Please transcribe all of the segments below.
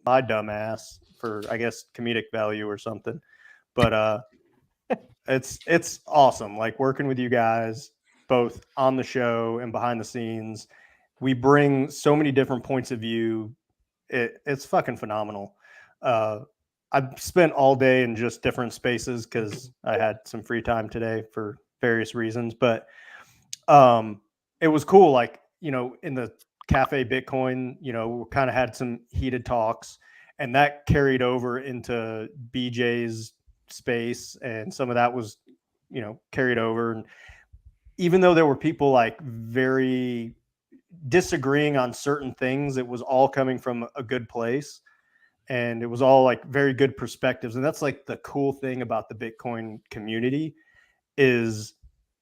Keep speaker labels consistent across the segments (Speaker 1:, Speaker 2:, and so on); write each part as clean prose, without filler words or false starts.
Speaker 1: my dumb ass for, I guess, comedic value or something. But it's awesome. Like working with you guys, both on the show and behind the scenes. We bring so many different points of view. It's fucking phenomenal. I've spent all day in just different spaces because I had some free time today for various reasons. But it was cool. Like, in the Cafe Bitcoin, we kind of had some heated talks, and that carried over into BJ's space, and some of that was, carried over. And even though there were people like very disagreeing on certain things, it was all coming from a good place. And it was all like very good perspectives. And that's like the cool thing about the Bitcoin community is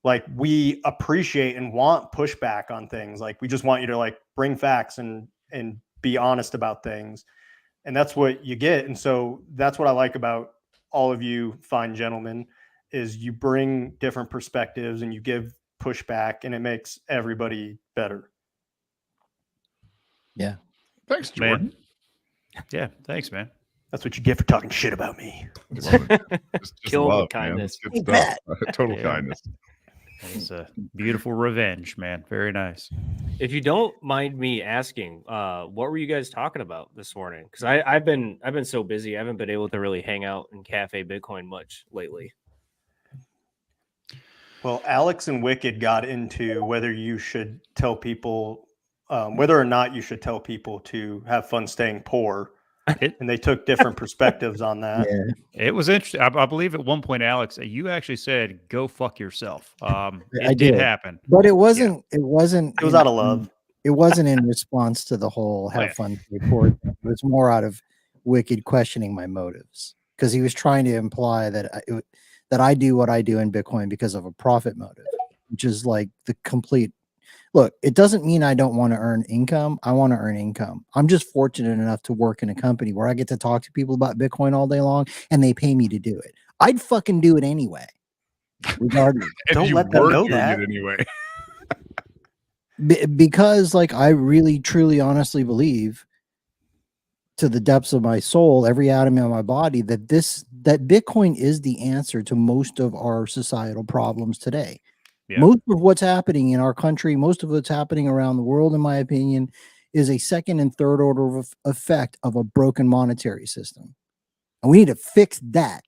Speaker 1: like we appreciate and want pushback on things. Like we just want you to like bring facts and be honest about things. And that's what you get. And so that's what I like about all of you fine gentlemen is you bring different perspectives and you give pushback, and it makes everybody better.
Speaker 2: Yeah.
Speaker 3: Thanks, Jordan.
Speaker 4: Man. Yeah, thanks, man.
Speaker 1: That's what you get for talking shit about me.
Speaker 3: Love it. Just
Speaker 5: Kill
Speaker 3: love,
Speaker 5: with kindness.
Speaker 3: Man. Good stuff. Total
Speaker 4: Yeah.
Speaker 3: kindness.
Speaker 4: It's a beautiful revenge, man. Very nice.
Speaker 5: If you don't mind me asking, what were you guys talking about this morning? Because I've been so busy, I haven't been able to really hang out in Cafe Bitcoin much lately.
Speaker 1: Well, Alex and Wicked got into whether you should tell people, whether or not you should tell people to have fun staying poor. And they took different perspectives on that.
Speaker 2: Yeah.
Speaker 4: It was interesting. I believe at one point, Alex, you actually said, "Go fuck yourself."
Speaker 2: I
Speaker 4: It did
Speaker 2: did.
Speaker 4: happen,
Speaker 2: But it wasn't. It wasn't.
Speaker 1: It was out of love.
Speaker 2: It wasn't in response to the whole "have fun report." It was more out of Wicked questioning my motives, because he was trying to imply that that I do what I do in Bitcoin because of a profit motive, which is like the complete. Look, it doesn't mean I don't want to earn income. I want to earn income. I'm just fortunate enough to work in a company where I get to talk to people about Bitcoin all day long, and they pay me to do it. I'd fucking do it anyway, regardless.
Speaker 1: Don't let them know that
Speaker 3: anyway.
Speaker 2: Because, like, I really, truly, honestly believe, to the depths of my soul, every atom in my body, that Bitcoin is the answer to most of our societal problems today. Yeah. Most of what's happening in our country, most of what's happening around the world, in my opinion, is a second and third order effect of a broken monetary system. And we need to fix that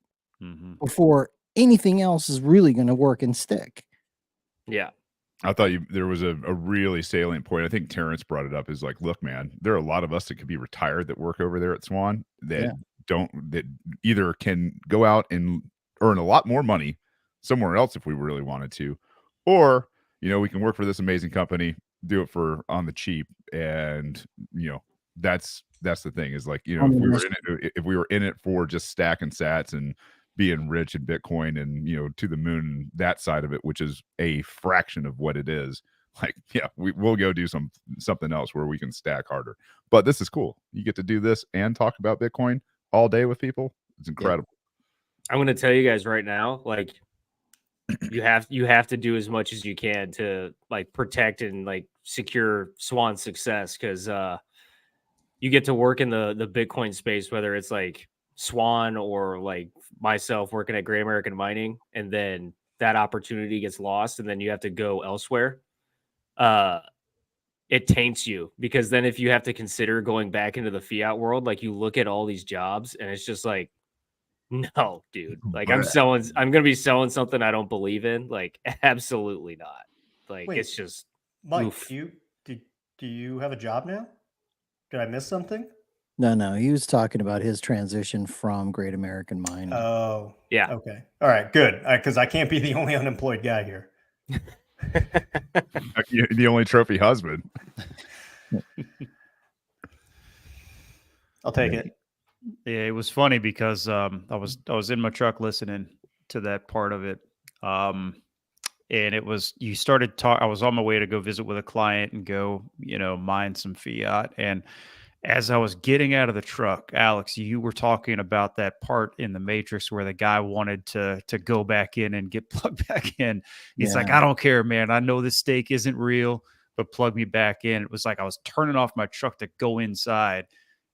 Speaker 2: before anything else is really going to work and stick.
Speaker 5: Yeah.
Speaker 3: I thought there was a really salient point. I think Terrence brought it up, is like, look, man, there are a lot of us that could be retired that work over there at Swan that that either can go out and earn a lot more money somewhere else if we really wanted to, or, we can work for this amazing company, do it for on the cheap. And, that's the thing is like, if we were in it for just stacking sats and being rich in Bitcoin and, to the moon, that side of it, which is a fraction of what it is, like, yeah, we'll go do something else where we can stack harder. But this is cool. You get to do this and talk about Bitcoin all day with people. It's incredible.
Speaker 5: I'm going to tell you guys right now, like, you have to do as much as you can to like protect and like secure Swan's success, because you get to work in the Bitcoin space, whether it's like Swan or like myself working at Great American Mining, and then that opportunity gets lost and then you have to go elsewhere. It taints you, because then if you have to consider going back into the fiat world, like you look at all these jobs and it's just like, no, dude, like I'm going to be selling something I don't believe in. Like, absolutely not. Like, wait, it's just
Speaker 1: Mike, oof. Do you have a job now? Did I miss something?
Speaker 2: No, he was talking about his transition from Great American Mining.
Speaker 1: Oh,
Speaker 5: yeah.
Speaker 1: Okay. All right, good. Because I can't be the only unemployed guy here.
Speaker 3: You're the only trophy husband.
Speaker 1: I'll take it.
Speaker 4: Yeah, it was funny because I was in my truck listening to that part of it, and it was you started talk. I was on my way to go visit with a client and go, mine some fiat. And as I was getting out of the truck, Alex, you were talking about that part in the Matrix where the guy wanted to go back in and get plugged back in. He's like, I don't care, man. I know this stake isn't real, but plug me back in. It was like I was turning off my truck to go inside.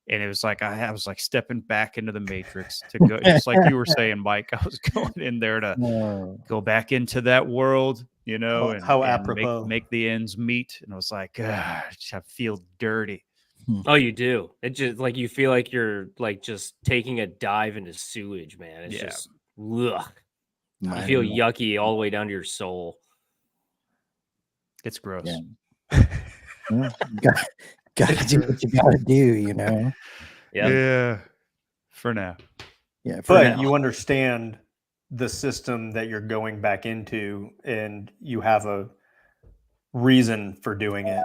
Speaker 4: And it was like I was like stepping back into the matrix to go, just like you were saying, Mike. I was going in there to go back into that world, you know,
Speaker 1: How
Speaker 4: and
Speaker 1: apropos.
Speaker 4: make the ends meet. And I was like, I feel dirty.
Speaker 5: Oh, you do. It just like you feel like you're like just taking a dive into sewage, man. It's just ugh. You feel yucky all the way down to your soul.
Speaker 4: It's gross.
Speaker 2: Yeah. Gotta do what you gotta do, you know.
Speaker 4: Yeah. For now.
Speaker 2: Yeah.
Speaker 1: But you understand the system that you're going back into, and you have a reason for doing it.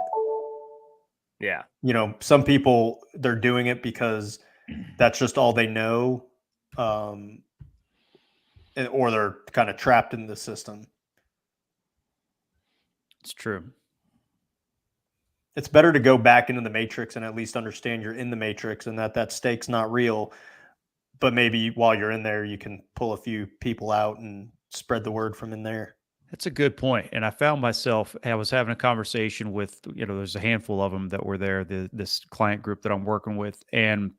Speaker 5: Yeah.
Speaker 1: You know, some people, they're doing it because that's just all they know, or they're kind of trapped in the system.
Speaker 4: It's true.
Speaker 1: It's better to go back into the matrix and at least understand you're in the matrix and that stake's not real. But maybe while you're in there, you can pull a few people out and spread the word from in there.
Speaker 4: That's a good point. And I found myself, I was having a conversation with, you know, there's a handful of them that were there, this client group that I'm working with. And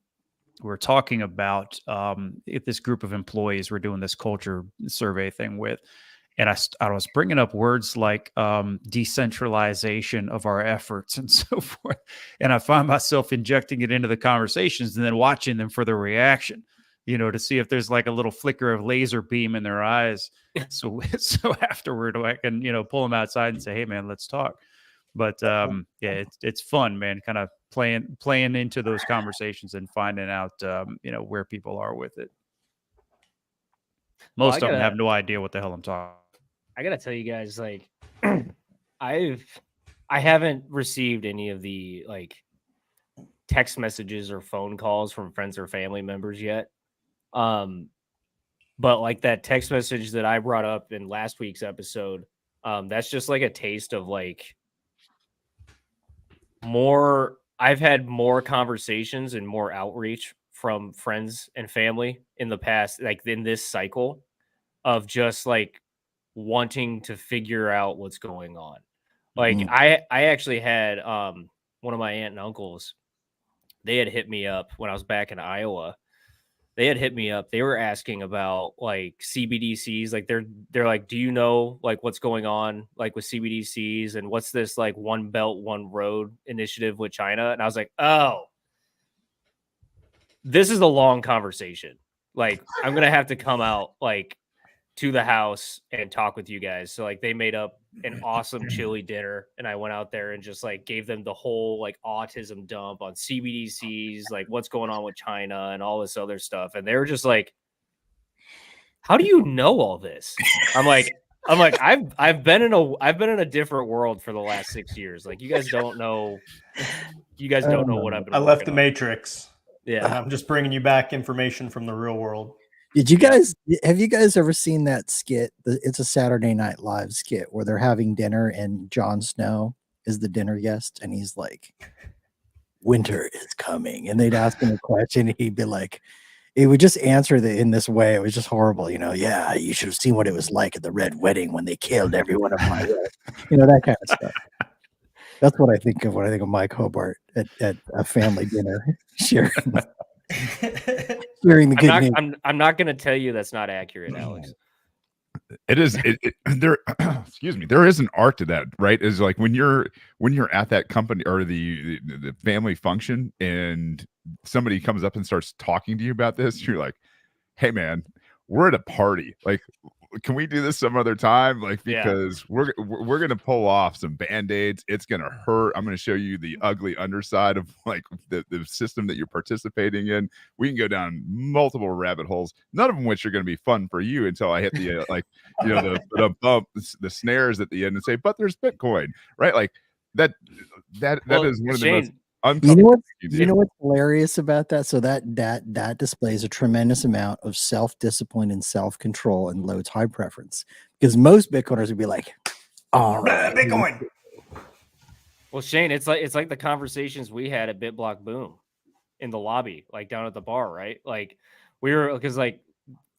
Speaker 4: we're talking about if this group of employees we're doing this culture survey thing with. And I was bringing up words like decentralization of our efforts and so forth. And I find myself injecting it into the conversations and then watching them for the reaction, you know, to see if there's like a little flicker of laser beam in their eyes. So afterward, I can, you know, pull them outside and say, hey, man, let's talk. But yeah, it's fun, man, kind of playing into those conversations and finding out, you know, where people are with it. Most of them have no idea what the hell I'm talking.
Speaker 5: I gotta tell you guys, like, I haven't received any of the like text messages or phone calls from friends or family members yet. But like that text message that I brought up in last week's episode, that's just like a taste of like more. I've had more conversations and more outreach from friends and family in the past, like in this cycle of just like wanting to figure out what's going on. Like I actually had one of my aunt and uncles, they had hit me up when I was back in Iowa. They had hit me up. They were asking about like CBDCs. Like they're like, do you know like what's going on like with CBDCs and what's this like one belt, one road initiative with China? And I was like, oh, this is a long conversation. Like I'm going to have to come out like to the house and talk with you guys. So like they made up an awesome chili dinner and I went out there and just like gave them the whole like autism dump on CBDCs, like what's going on with China and all this other stuff. And they were just like, how do you know all this? I'm like, I've been in a different world for the last 6 years. Like you guys don't know what I've been.
Speaker 1: I left the matrix.
Speaker 5: Yeah.
Speaker 1: And I'm just bringing you back information from the real world.
Speaker 2: Have you guys ever seen that skit? It's a Saturday Night Live skit where they're having dinner and Jon Snow is the dinner guest and he's like, winter is coming. And they'd ask him a question and he'd be like, he would just answer in this way. It was just horrible. You know, yeah, you should have seen what it was like at the Red Wedding when they killed everyone of my life. You know, that kind of stuff. That's what I think of when I think of Mike Hobart at a family dinner sharing the good news.
Speaker 5: I'm not going to tell you that's not accurate, Alex.
Speaker 3: It is. There. Excuse me. There is an art to that, right? Is like when you're at that company or the family function, and somebody comes up and starts talking to you about this. You're like, "Hey, man, we're at a party. Like, can we do this some other time? Like, because we're gonna pull off some band-aids. It's gonna hurt. I'm gonna show you the ugly underside of like the system that you're participating in. We can go down multiple rabbit holes, none of them which are gonna be fun for you until I hit the like, you know, the bump, the snares at the end and say, but there's Bitcoin, right? Like that is one of the most
Speaker 2: You know what's hilarious about that? So that displays a tremendous amount of self-discipline and self-control and low time preference. Because most Bitcoiners would be like, all right,
Speaker 1: Bitcoin.
Speaker 5: Well, Shane, it's like the conversations we had at BitBlock Boom in the lobby, like down at the bar, right? Like we were, because like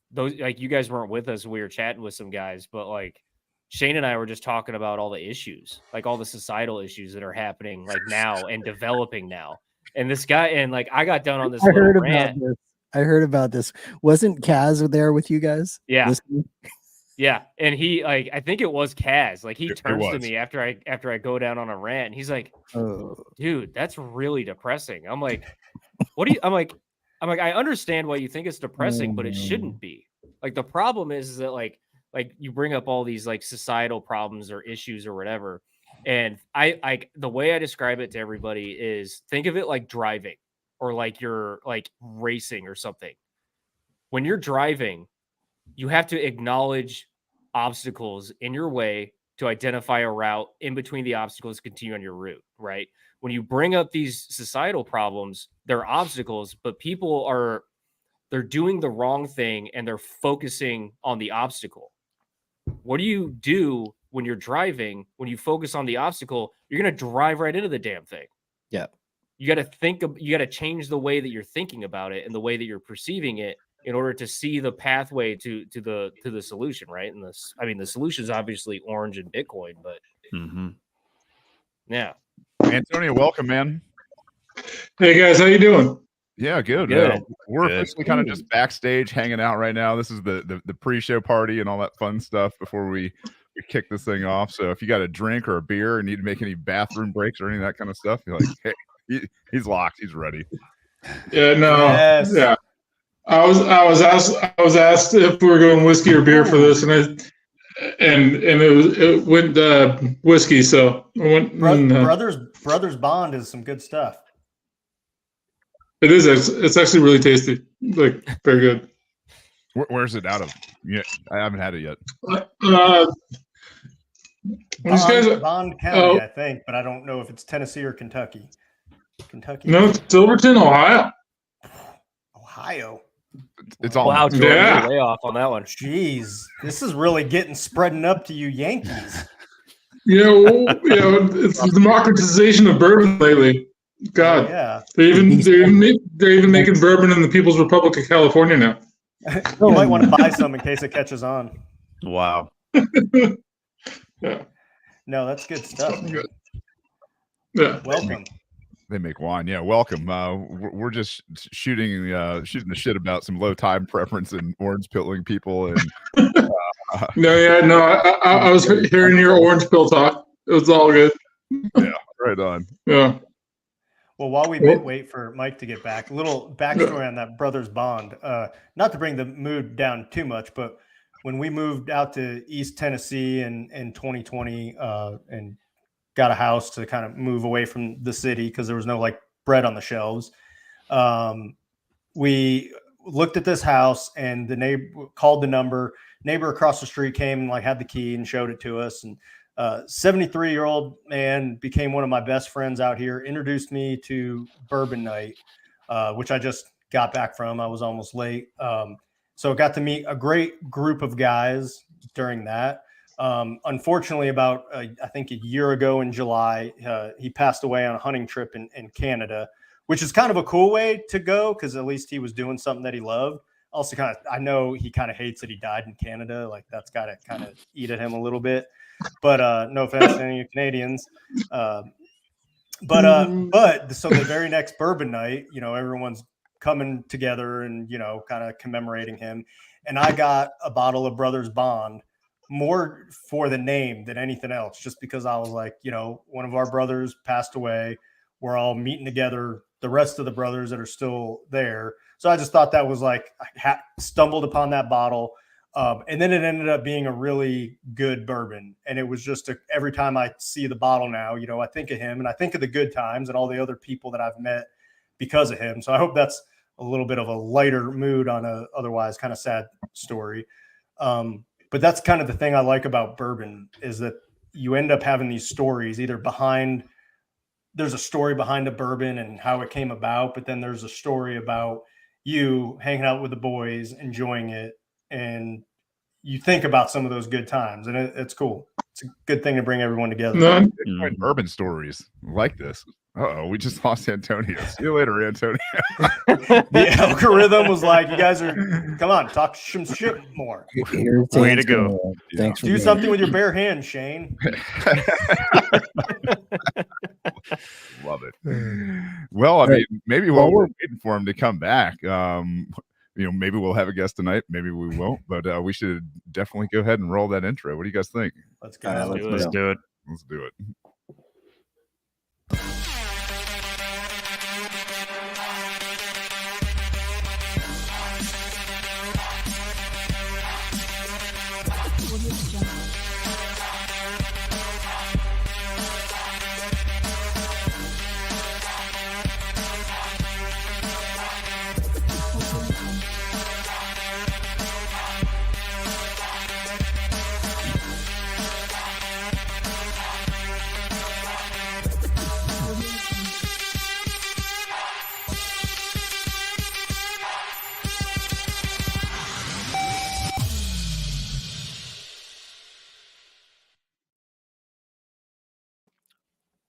Speaker 5: those, like you guys weren't with us. We were chatting with some guys, but like Shane and I were just talking about all the issues, like all the societal issues that are happening like now and developing now. And this guy, and like I got down on this
Speaker 2: I
Speaker 5: little
Speaker 2: heard
Speaker 5: rant.
Speaker 2: about this. I heard about this. Wasn't Kaz there with you guys?
Speaker 5: Yeah.
Speaker 2: Listening?
Speaker 5: Yeah, and he like I think it was Kaz. Like he
Speaker 3: It
Speaker 5: turns to
Speaker 3: was.
Speaker 5: me after I go down on a rant, and he's like,
Speaker 2: Oh,
Speaker 5: "Dude, that's really depressing." I'm like, "What do you?" I'm like, I understand why you think it's depressing, but it shouldn't be. Like the problem is that like you bring up all these like societal problems or issues or whatever, and I the way I describe it to everybody is think of it like driving or like you're like racing or something. When you're driving, you have to acknowledge obstacles in your way to identify a route in between the obstacles, continue on your route, right? When you bring up these societal problems, they're obstacles, but they're doing the wrong thing and they're focusing on the obstacle. What do you do when you're driving? When you focus on the obstacle, you're going to drive right into the damn thing.
Speaker 2: yeah.
Speaker 5: You got to change the way that you're thinking about it and the way that you're perceiving it in order to see the pathway to the solution, right? And the solution is obviously orange and Bitcoin, but yeah.
Speaker 3: Antonio, welcome, man.
Speaker 6: Hey guys, how you doing?
Speaker 3: Yeah, good.
Speaker 5: Good.
Speaker 3: We're
Speaker 4: Good.
Speaker 3: officially kind of just backstage hanging out right now. This is the pre-show party and all that fun stuff before we kick this thing off. So if you got a drink or a beer and need to make any bathroom breaks or any of that kind of stuff, you're like, hey, he's locked, he's ready.
Speaker 6: Yeah, no,
Speaker 1: Yes.
Speaker 6: yeah. I was asked if we were going whiskey or beer for this, and it went whiskey. So I went.
Speaker 1: Brothers Bond is some good stuff.
Speaker 6: It is. It's actually really tasty. Like very good.
Speaker 3: Where's it out of? Yeah, I haven't had it yet.
Speaker 6: These guys,
Speaker 1: Bond County, I think, but I don't know if it's Tennessee or Kentucky. Kentucky.
Speaker 6: no, it's Silverton, Ohio.
Speaker 1: Ohio.
Speaker 3: It's all
Speaker 5: Wow, Jordan,
Speaker 6: Yeah.
Speaker 5: you're way off on that one.
Speaker 1: Jeez, this is really spreading up to you Yankees.
Speaker 6: It's the democratization of bourbon lately. God,
Speaker 1: Yeah.
Speaker 6: they're even making bourbon in the People's Republic of California now.
Speaker 1: You might want to buy some in case it catches on.
Speaker 4: Wow.
Speaker 6: Yeah,
Speaker 1: No, that's good stuff. Man.
Speaker 6: yeah.
Speaker 1: Welcome.
Speaker 3: They make wine. Yeah, welcome. We're just shooting the shit about some low time preference and orange pilling people. And
Speaker 6: I was hearing your orange pill talk. It was all good.
Speaker 3: yeah, right on.
Speaker 6: Yeah.
Speaker 1: Well, while we wait for Mike to get back, a little backstory on that Brothers Bond. Not to bring the mood down too much, but when we moved out to East Tennessee in 2020 and got a house to kind of move away from the city because there was no like bread on the shelves, we looked at this house and the neighbor called the number. Neighbor across the street came and like had the key and showed it to us. And 73-year-old man became one of my best friends out here, introduced me to Bourbon Night, which I just got back from. I was almost late. So got to meet a great group of guys during that. Unfortunately, about I think a year ago in July, he passed away on a hunting trip in Canada, which is kind of a cool way to go because at least he was doing something that he loved. Also, I know he kind of hates that he died in Canada. Like that's got to kind of eat at him a little bit. But no offense to any of you Canadians. But so the very next Bourbon Night, everyone's coming together and, kind of commemorating him. And I got a bottle of Brothers Bond more for the name than anything else, just because I was like, one of our brothers passed away. We're all meeting together, the rest of the brothers that are still there. So I just thought that was like, I stumbled upon that bottle. And then it ended up being a really good bourbon. And it was just every time I see the bottle now, I think of him and I think of the good times and all the other people that I've met because of him. So I hope that's a little bit of a lighter mood on a otherwise kind of sad story. But that's kind of the thing I like about bourbon is that you end up having these stories either there's a story behind the bourbon and how it came about, but then there's a story about you hanging out with the boys, enjoying it. And you think about some of those good times and it's cool. It's a good thing to bring everyone together.
Speaker 3: Bitcoin bourbon stories like this. We just lost Antonio. See you later, Antonio.
Speaker 1: The algorithm was like, you guys come on, talk some shit more.
Speaker 4: Way to go.
Speaker 2: Thanks for
Speaker 1: Do something with your bare hands, Shane.
Speaker 3: Love it. Well, I mean, maybe while we're waiting for him to come back, maybe we'll have a guest tonight. Maybe we won't, but we should definitely go ahead and roll that intro. What do you guys think?
Speaker 1: Let's go.
Speaker 4: Let's do it.
Speaker 3: Let's do it.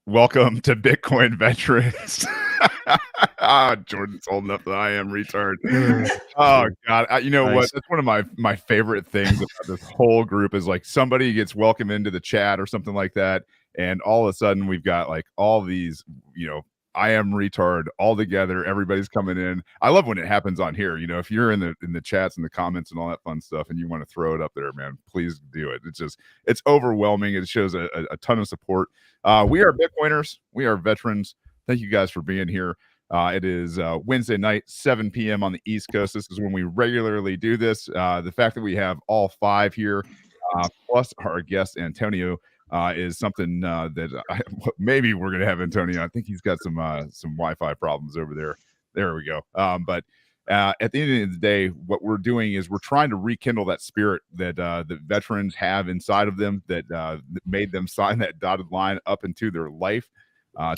Speaker 3: Welcome to Bitcoin Veterans. Jordan's holding up the I am retard. Oh God. You know nice. What? That's one of my favorite things about this whole group is like somebody gets welcomed into the chat or something like that. And all of a sudden we've got like all these, I am retard all together. Everybody's coming in. I love when it happens on here. If you're in the chats and the comments and all that fun stuff and you want to throw it up there, man, please do it. It's overwhelming. It shows a ton of support. We are Bitcoiners. We are veterans. Thank you guys for being here. It is Wednesday night, 7 p.m. on the East Coast. This is when we regularly do this. The fact that we have all five here, plus our guest Antonio, is something that maybe we're going to have Antonio. I think he's got some Wi-Fi problems over there. There we go. But at the end of the day, what we're doing is we're trying to rekindle that spirit that the veterans have inside of them that made them sign that dotted line up into their life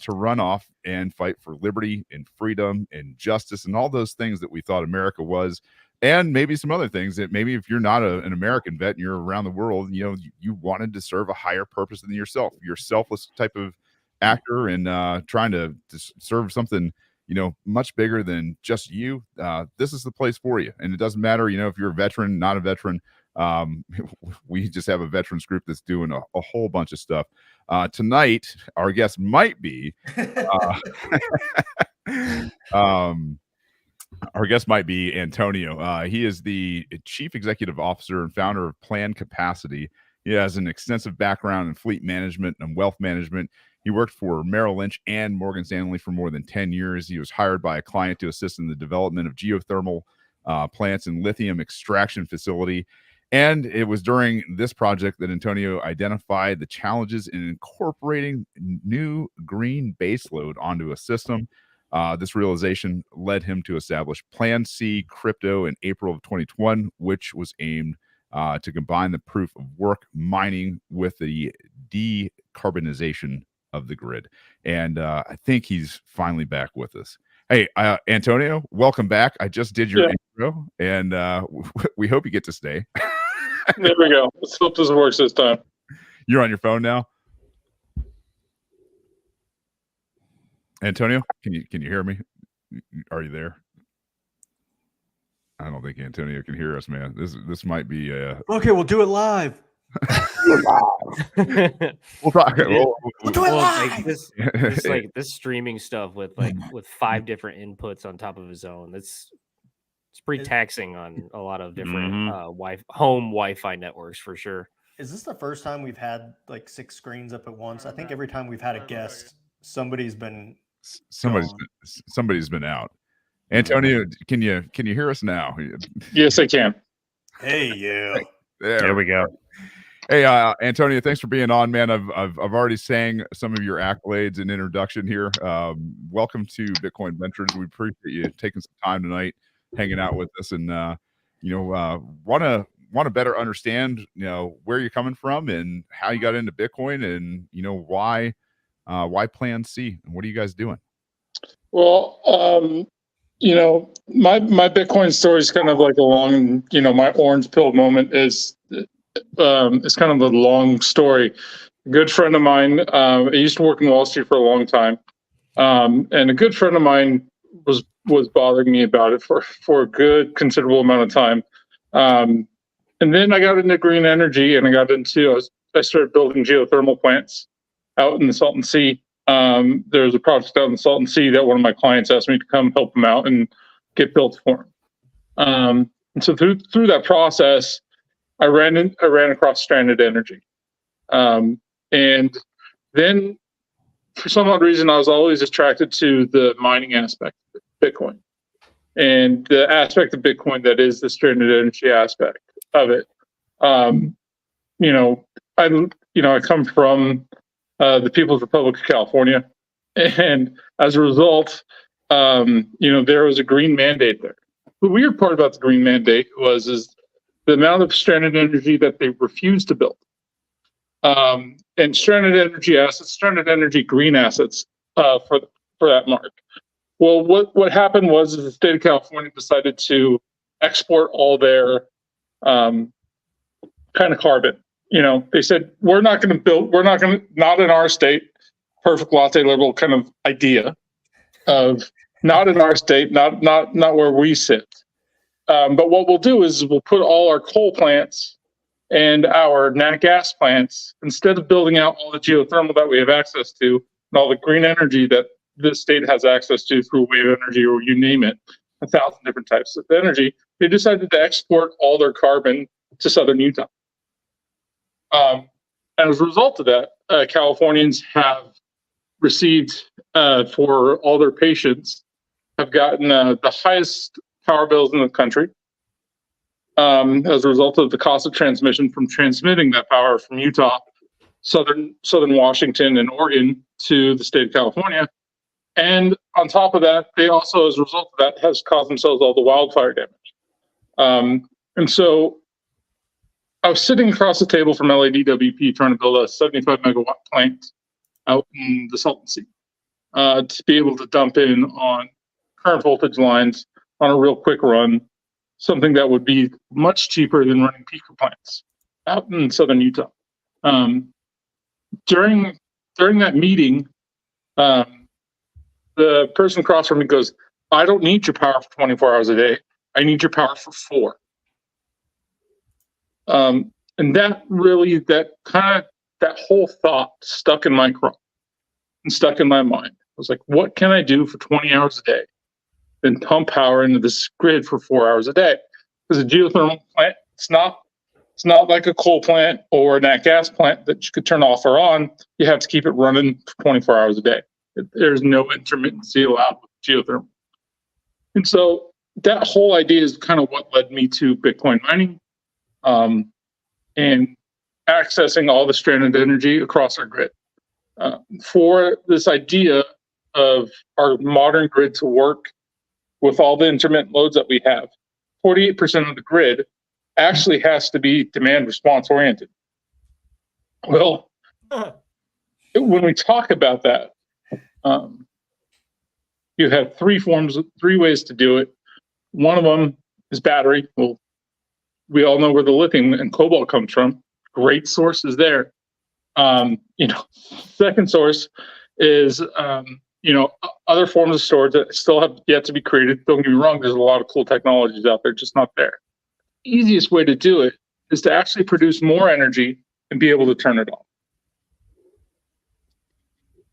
Speaker 3: to run off and fight for liberty and freedom and justice and all those things that we thought America was. And maybe some other things that maybe if you're not an American vet and you're around the world, you wanted to serve a higher purpose than yourself. You're a selfless type of actor and trying to serve something, much bigger than just you. This is the place for you. And it doesn't matter, if you're a veteran, not a veteran. We just have a veterans group that's doing a whole bunch of stuff. Tonight, our guest might be our guest might be Antonio. He is the chief executive officer and founder of Planned Capacity. He has an extensive background in fleet management and wealth management. He worked for Merrill Lynch and Morgan Stanley for more than 10 years. He was hired by a client to assist in the development of geothermal plants and lithium extraction facility. And it was during this project that Antonio identified the challenges in incorporating new green baseload onto a system. This realization led him to establish Plan C Crypto in April of 2021, which was aimed to combine the proof of work mining with the decarbonization of the grid. And I think he's finally back with us. Hey, Antonio, welcome back. I just did your intro, and we hope you get to stay.
Speaker 6: There we go. Let's hope this works this time.
Speaker 3: You're on your phone now? Antonio, can you hear me? Are you there? I don't think Antonio can hear us, man. This might be
Speaker 1: okay. We'll do it live.
Speaker 3: We'll talk.
Speaker 1: We'll do it live.
Speaker 5: This streaming stuff with 5 different inputs on top of his own. It's pretty taxing on a lot of different home Wi-Fi networks for sure.
Speaker 1: Is this the first time we've had 6 screens up at once? I think every time we've had a guest, somebody's been
Speaker 3: out. Antonio, can you hear us now?
Speaker 6: Yes, I can.
Speaker 1: Hey, yeah.
Speaker 4: There we go.
Speaker 3: Hey, Antonio, thanks for being on, man. I've already sang some of your accolades and introduction here. Welcome to Bitcoin Ventures. We appreciate you taking some time tonight, hanging out with us, and want to better understand where you're coming from and how you got into Bitcoin, and why Plan C, and what are you guys doing?
Speaker 6: Well, my Bitcoin story is kind of like a long, my orange pill moment is it's kind of a long story. A good friend of mine, I used to work in Wall Street for a long time, and a good friend of mine was bothering me about it for a good considerable amount of time. And then I got into green energy, and I started building geothermal plants out in the Salton Sea. There's a project out in the Salton Sea that one of my clients asked me to come help them out and get built for him. And so through that process, I ran across stranded energy. And then for some odd reason, I was always attracted to the mining aspect of Bitcoin and the aspect of Bitcoin that is the stranded energy aspect of it. I come from the People's Republic of California, and as a result, there was a green mandate there. The weird part about the green mandate is the amount of stranded energy that they refused to build. And stranded energy green assets for that mark. Well, what happened was the state of California decided to export all their kind of carbon. They said, not in our state, perfect latte liberal kind of idea of not in our state, not where we sit. But what we'll do is we'll put all our coal plants and our nat gas plants, instead of building out all the geothermal that we have access to and all the green energy that this state has access to through wave energy or you name it, 1,000 different types of energy, they decided to export all their carbon to southern Utah. And as a result of that, Californians have received, for all their patients, have gotten the highest power bills in the country as a result of the cost of transmission from transmitting that power from Utah, southern Washington, and Oregon to the state of California. And on top of that, they also, as a result of that, has caused themselves all the wildfire damage. And so I was sitting across the table from LADWP trying to build a 75 megawatt plant out in the Salton Sea to be able to dump in on current voltage lines on a real quick run, something that would be much cheaper than running peaker plants out in southern Utah. During that meeting, the person across from me goes, "I don't need your power for 24 hours a day. I need your power for 4." And that whole thought stuck in my craw and stuck in my mind. I was like, what can I do for 20 hours a day? Then pump power into this grid for 4 hours a day. Because a geothermal plant, it's not like a coal plant or a nat gas plant that you could turn off or on. You have to keep it running for 24 hours a day. There's no intermittency allowed with geothermal. And so that whole idea is kind of what led me to Bitcoin mining and accessing all the stranded energy across our grid. For this idea of our modern grid to work with all the intermittent loads that we have, 48% of the grid actually has to be demand response oriented. Well, when we talk about that, you have three ways to do it. One of them is battery. Well, we all know where the lithium and cobalt comes from. Great sources there. Second source is other forms of storage that still have yet to be created. Don't get me wrong, there's a lot of cool technologies out there, just not there. Easiest way to do it is to actually produce more energy and be able to turn it on.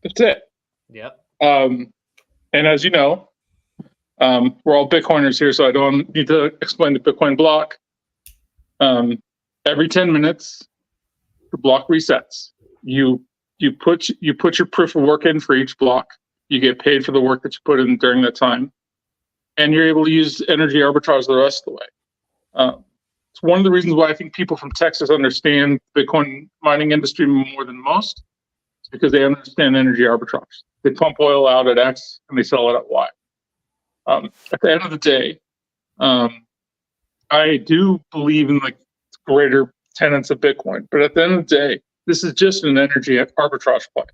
Speaker 6: That's it.
Speaker 5: Yep.
Speaker 6: And as you know, we're all Bitcoiners here, so I don't need to explain the Bitcoin block. Every 10 minutes, the block resets. You put your proof of work in for each block. You get paid for the work that you put in during that time, and you're able to use energy arbitrage the rest of the way. It's one of the reasons why I think people from Texas understand the Bitcoin mining industry more than most. It's because they understand energy arbitrage. They pump oil out at X and they sell it at Y. At the end of the day, I do believe in the greater tenets of Bitcoin, but at the end of the day, this is just an energy arbitrage play.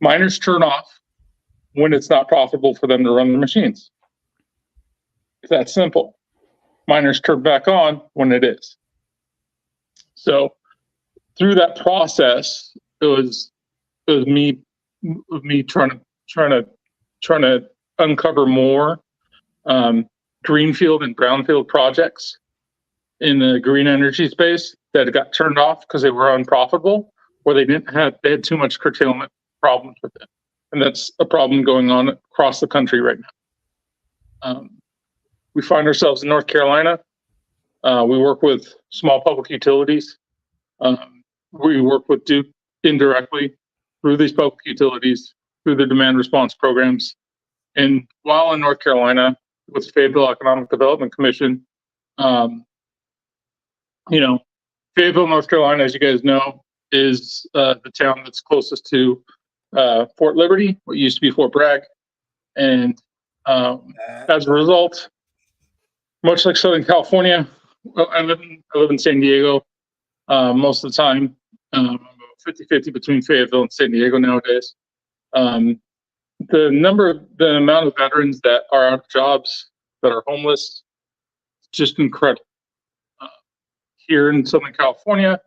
Speaker 6: Miners turn off when it's not profitable for them to run the machines. It's that simple. Miners turn back on when it is. So through that process, it was me trying to uncover more greenfield and brownfield projects in the green energy space that got turned off because they were unprofitable, or they had too much curtailment problems with it. and that's a problem going on across the country right now. We find ourselves in North Carolina. We work with small public utilities. We work with Duke indirectly through these public utilities, through the demand response programs. And while in North Carolina with the Fayetteville Economic Development Commission, Fayetteville, North Carolina, as you guys know, is the town that's closest to Fort Liberty, what used to be Fort Bragg. And as a result, much like Southern California, I live in San Diego most of the time. I'm about 50-50 between Fayetteville and San Diego nowadays. The amount of veterans that are out of jobs, that are homeless, just incredible. Here in Southern California,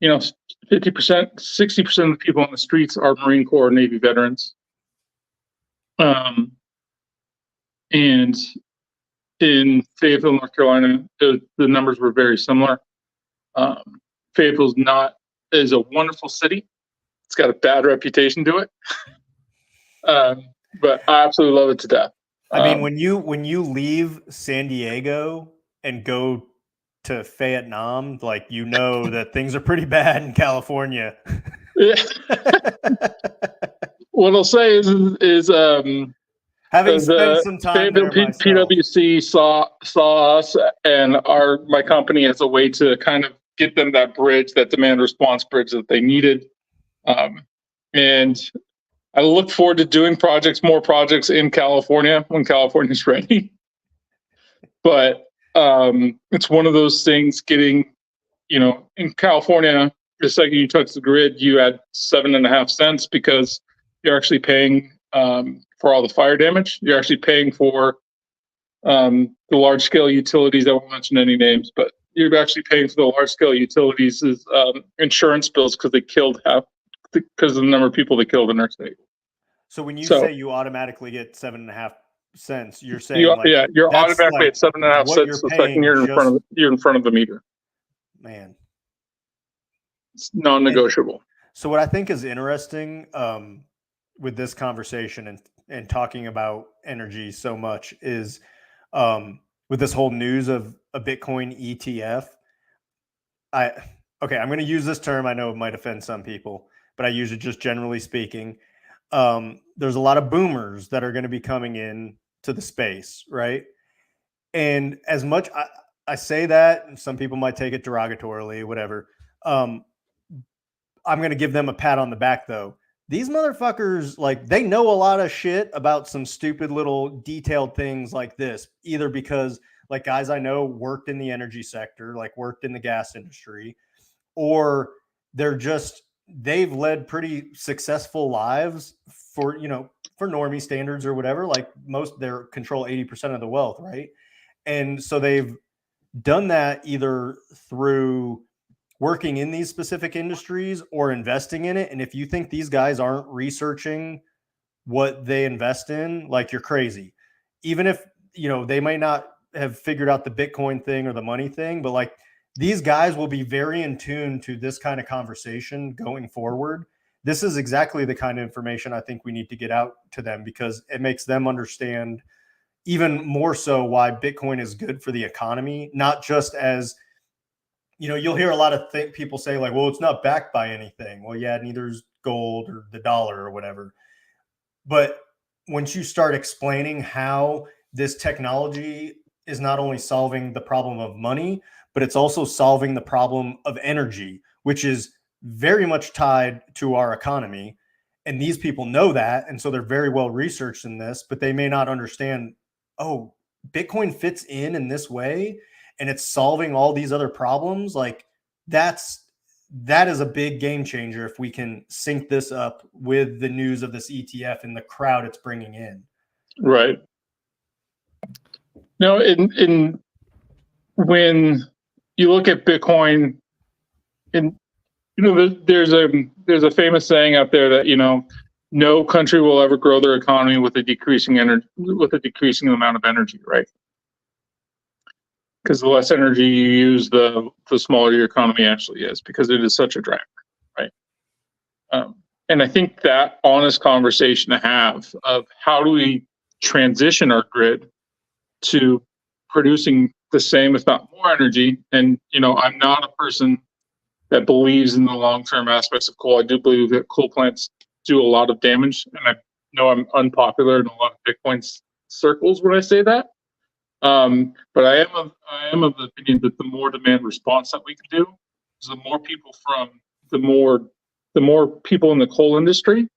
Speaker 6: 50%, 60% of the people on the streets are Marine Corps or Navy veterans. And in Fayetteville, North Carolina, the numbers were very similar. Fayetteville's is a wonderful city. It's got a bad reputation to it. But I absolutely love it to death.
Speaker 1: I mean, when you leave San Diego and go to Vietnam, like, that things are pretty bad in California.
Speaker 6: Yeah. What I'll say is
Speaker 1: having spent some time there myself,
Speaker 6: PwC saw us and my company as a way to kind of get them that bridge, that demand response bridge that they needed. And I look forward to doing more projects in California when California's ready. But it's one of those things getting, in California, the second you touch the grid, you add 7.5 cents because you're actually paying for all the fire damage. You're actually paying for the large scale utilities. I won't mention any names, but you're actually paying for the large scale utilities' insurance bills because of the number of people they killed in our state.
Speaker 1: So when you say you automatically get 7.5 cents, you're saying
Speaker 6: you're automatically at 7.5 cents the second you're in front of the meter.
Speaker 1: Man,
Speaker 6: it's non-negotiable.
Speaker 1: So what I think is interesting with this conversation and talking about energy so much is with this whole news of a Bitcoin ETF. I'm going to use this term. I know it might offend some people, but I use it just generally speaking. There's a lot of boomers that are going to be coming in to the space, right? And as much I say that, and some people might take it derogatorily, whatever. I'm going to give them a pat on the back, though. These motherfuckers, they know a lot of shit about some stupid little detailed things like this, either because, guys I know worked in the energy sector, worked in the gas industry, or they've led pretty successful lives for normie standards or whatever. They control 80% of the wealth, right? And so they've done that either through working in these specific industries or investing in it. And if you think these guys aren't researching what they invest in, you're crazy. Even if, they might not have figured out the Bitcoin thing or the money thing, but these guys will be very in tune to this kind of conversation going forward. This is exactly the kind of information I think we need to get out to them, because it makes them understand even more so why Bitcoin is good for the economy, not just as, you'll hear a lot of people say well, it's not backed by anything. Well, yeah, neither is gold or the dollar or whatever. But once you start explaining how this technology is not only solving the problem of money, but it's also solving the problem of energy, which is very much tied to our economy. And these people know that. And so they're very well researched in this, but they may not understand, Bitcoin fits in this way, and it's solving all these other problems. That is a big game changer if we can sync this up with the news of this ETF and the crowd it's bringing in.
Speaker 6: Right. No, when you look at Bitcoin, and there's a famous saying out there that no country will ever grow their economy with a decreasing amount of energy, right? Because the less energy you use, the smaller your economy actually is, because it is such a drag, right? And I think that honest conversation to have of how do we transition our grid to producing the same, if not more energy. And, I'm not a person that believes in the long-term aspects of coal. I do believe that coal plants do a lot of damage. And I know I'm unpopular in a lot of Bitcoin circles when I say that. But I am of the opinion that the more demand response that we can do, is the more people in the coal industry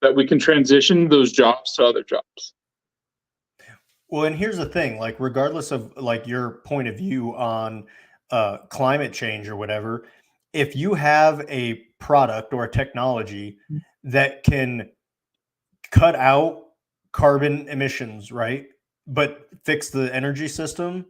Speaker 6: that we can transition those jobs to other jobs.
Speaker 1: Well, and here's the thing, like, regardless of like your point of view on climate change or whatever, if you have a product or a technology that can cut out carbon emissions, right, but fix the energy system,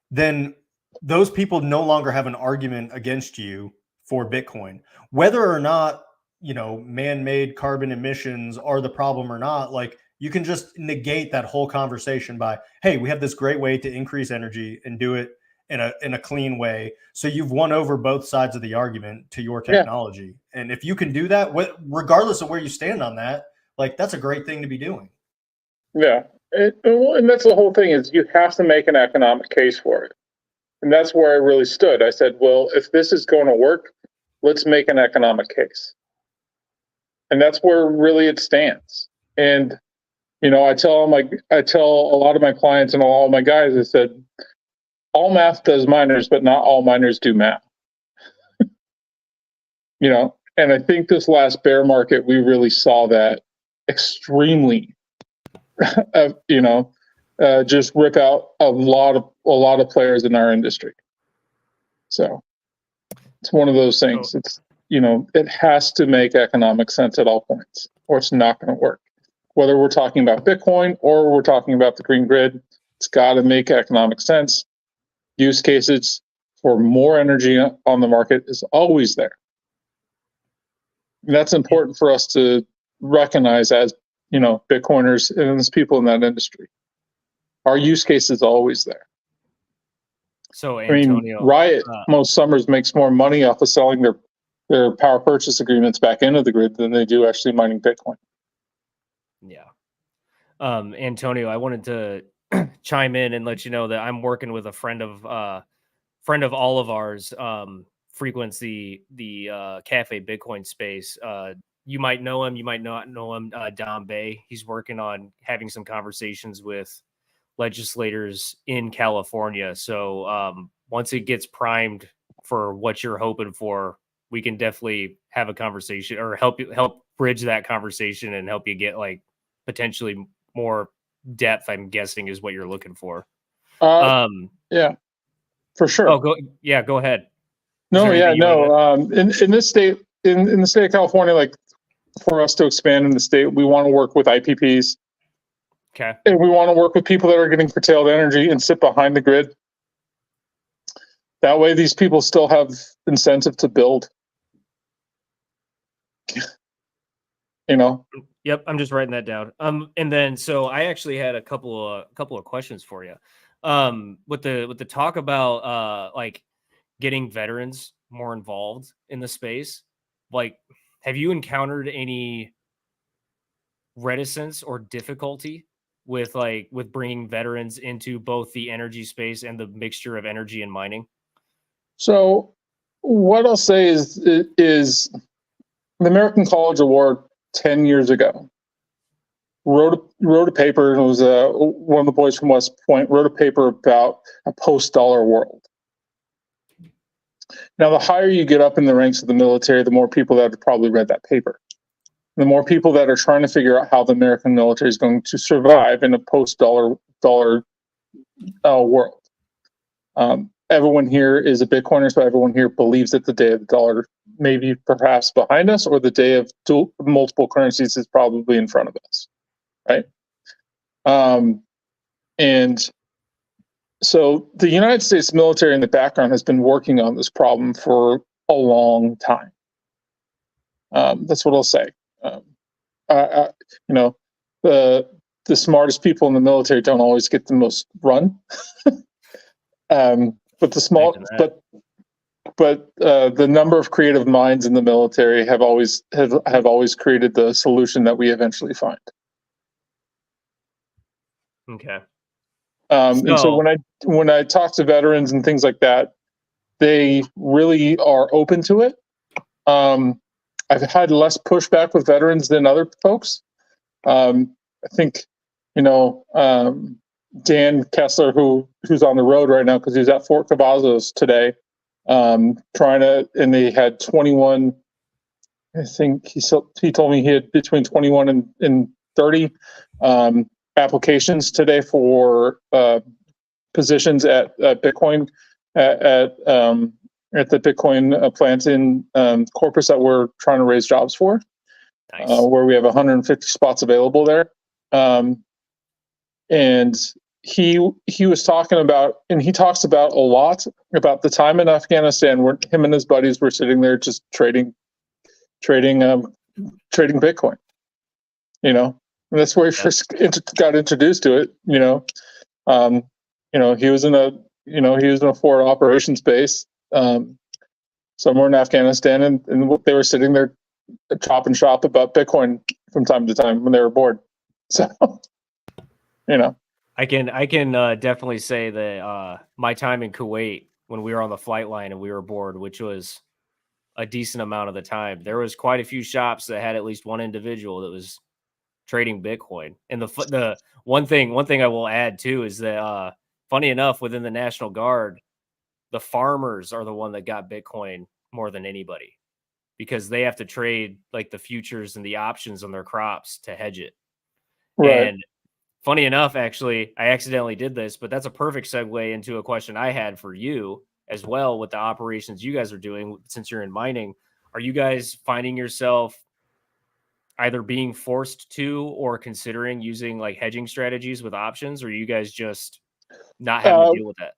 Speaker 1: then those people no longer have an argument against you for Bitcoin. Whether or not, man-made carbon emissions are the problem or not, like, you can just negate that whole conversation by, hey, we have this great way to increase energy and do it in a clean way. So you've won over both sides of the argument to your technology. Yeah. And if you can do that, regardless of where you stand on that, like, that's a great thing to be doing.
Speaker 6: Yeah. And that's the whole thing, is you have to make an economic case for it. And that's where I really stood. I said, well, if this is going to work, let's make an economic case. And that's where really it stands. And, I tell a lot of my clients and all my guys, I said, all math does miners, but not all miners do math. And I think this last bear market, we really saw that extremely, just rip out a lot of players in our industry. So it's one of those things. It's, it has to make economic sense at all points, or it's not going to work. Whether we're talking about Bitcoin or we're talking about the green grid, it's got to make economic sense. Use cases for more energy on the market is always there. And that's important for us to recognize as, Bitcoiners and as people in that industry. Our use case is always there.
Speaker 5: So, Antonio,
Speaker 6: Riot most summers makes more money off of selling their power purchase agreements back into the grid than they do actually mining Bitcoin.
Speaker 5: Yeah. Antonio, I wanted to chime in and let you know that I'm working with a friend of all of ours, frequents the Cafe Bitcoin space. You might know him, you might not know him, Don Bay. He's working on having some conversations with legislators in California. So once it gets primed for what you're hoping for, we can definitely have a conversation or help bridge that conversation and help you get like potentially more depth, I'm guessing, is what you're looking for.
Speaker 6: Yeah, for sure.
Speaker 5: Oh, go ahead.
Speaker 6: In this state, in the state of California, like, for us to expand in the state, we want to work with IPPs.
Speaker 5: Okay.
Speaker 6: And we want to work with people that are getting curtailed energy and sit behind the grid. That way, these people still have incentive to build.
Speaker 5: Yep, I'm just writing that down. And then so I actually had a couple of questions for you. With the talk about like getting veterans more involved in the space, like, have you encountered any reticence or difficulty with bringing veterans into both the energy space and the mixture of energy and mining?
Speaker 6: So what I'll say is the American College Award 10 years ago wrote a paper. It was one of the boys from West Point wrote a paper about a post-dollar world. Now, the higher you get up in the ranks of the military, the more people that have probably read that paper. The more people that are trying to figure out how the American military is going to survive in a post-dollar world. Everyone here is a Bitcoiner, so everyone here believes that the day of the dollar may be perhaps behind us, or the day of multiple currencies is probably in front of us, right? And so the United States military in the background has been working on this problem for a long time. That's what I'll say. The smartest people in the military don't always get the most run. But the number of creative minds in the military have always created the solution that we eventually find.
Speaker 5: Okay.
Speaker 6: And so when I talk to veterans and things like that, they really are open to it. I've had less pushback with veterans than other folks. I think, Dan Kessler, who's on the road right now because he's at Fort Cavazos today, and they had 21. I think he told me he had between 21 and 30 applications today for positions at Bitcoin at the Bitcoin plant in Corpus that we're trying to raise jobs for.
Speaker 5: Nice.
Speaker 6: Where we have 150 spots available there. And he was talking about, and he talks about a lot about the time in Afghanistan where him and his buddies were sitting there just trading Bitcoin, and that's where he first got introduced to it. He was in a forward operations base somewhere in Afghanistan, and they were sitting there chopping shop about Bitcoin from time to time when they were bored. So,
Speaker 5: I can definitely say that my time in Kuwait when we were on the flight line and we were bored, which was a decent amount of the time, there was quite a few shops that had at least one individual that was trading Bitcoin. And the one thing I will add too is that funny enough, within the National Guard, the farmers are the one that got Bitcoin more than anybody, because they have to trade like the futures and the options on their crops to hedge it.
Speaker 6: right.
Speaker 5: And funny enough, actually, I accidentally did this, but that's a perfect segue into a question I had for you as well with the operations you guys are doing since you're in mining. Are you guys finding yourself either being forced to or considering using like hedging strategies with options, or are you guys just not having to deal with that?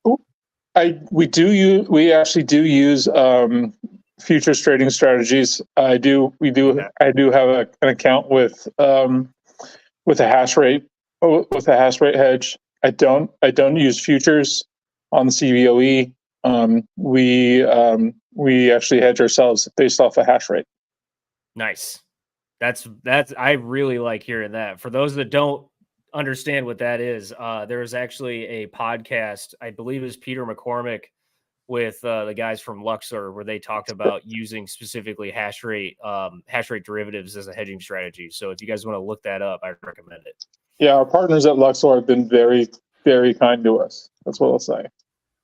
Speaker 6: We actually do use futures trading strategies. I do have an account with a hash rate hedge. I don't use futures on the CVOE. We actually hedge ourselves based off a hash rate.
Speaker 5: Nice. That's I really like hearing that. For those that don't understand what that is, there is actually a podcast, I believe it was Peter McCormick with the guys from Luxor, where they talked about using specifically hash rate derivatives as a hedging strategy. So if you guys want to look that up, I recommend it.
Speaker 6: Yeah, our partners at Luxor have been very, very kind to us. That's what I'll say.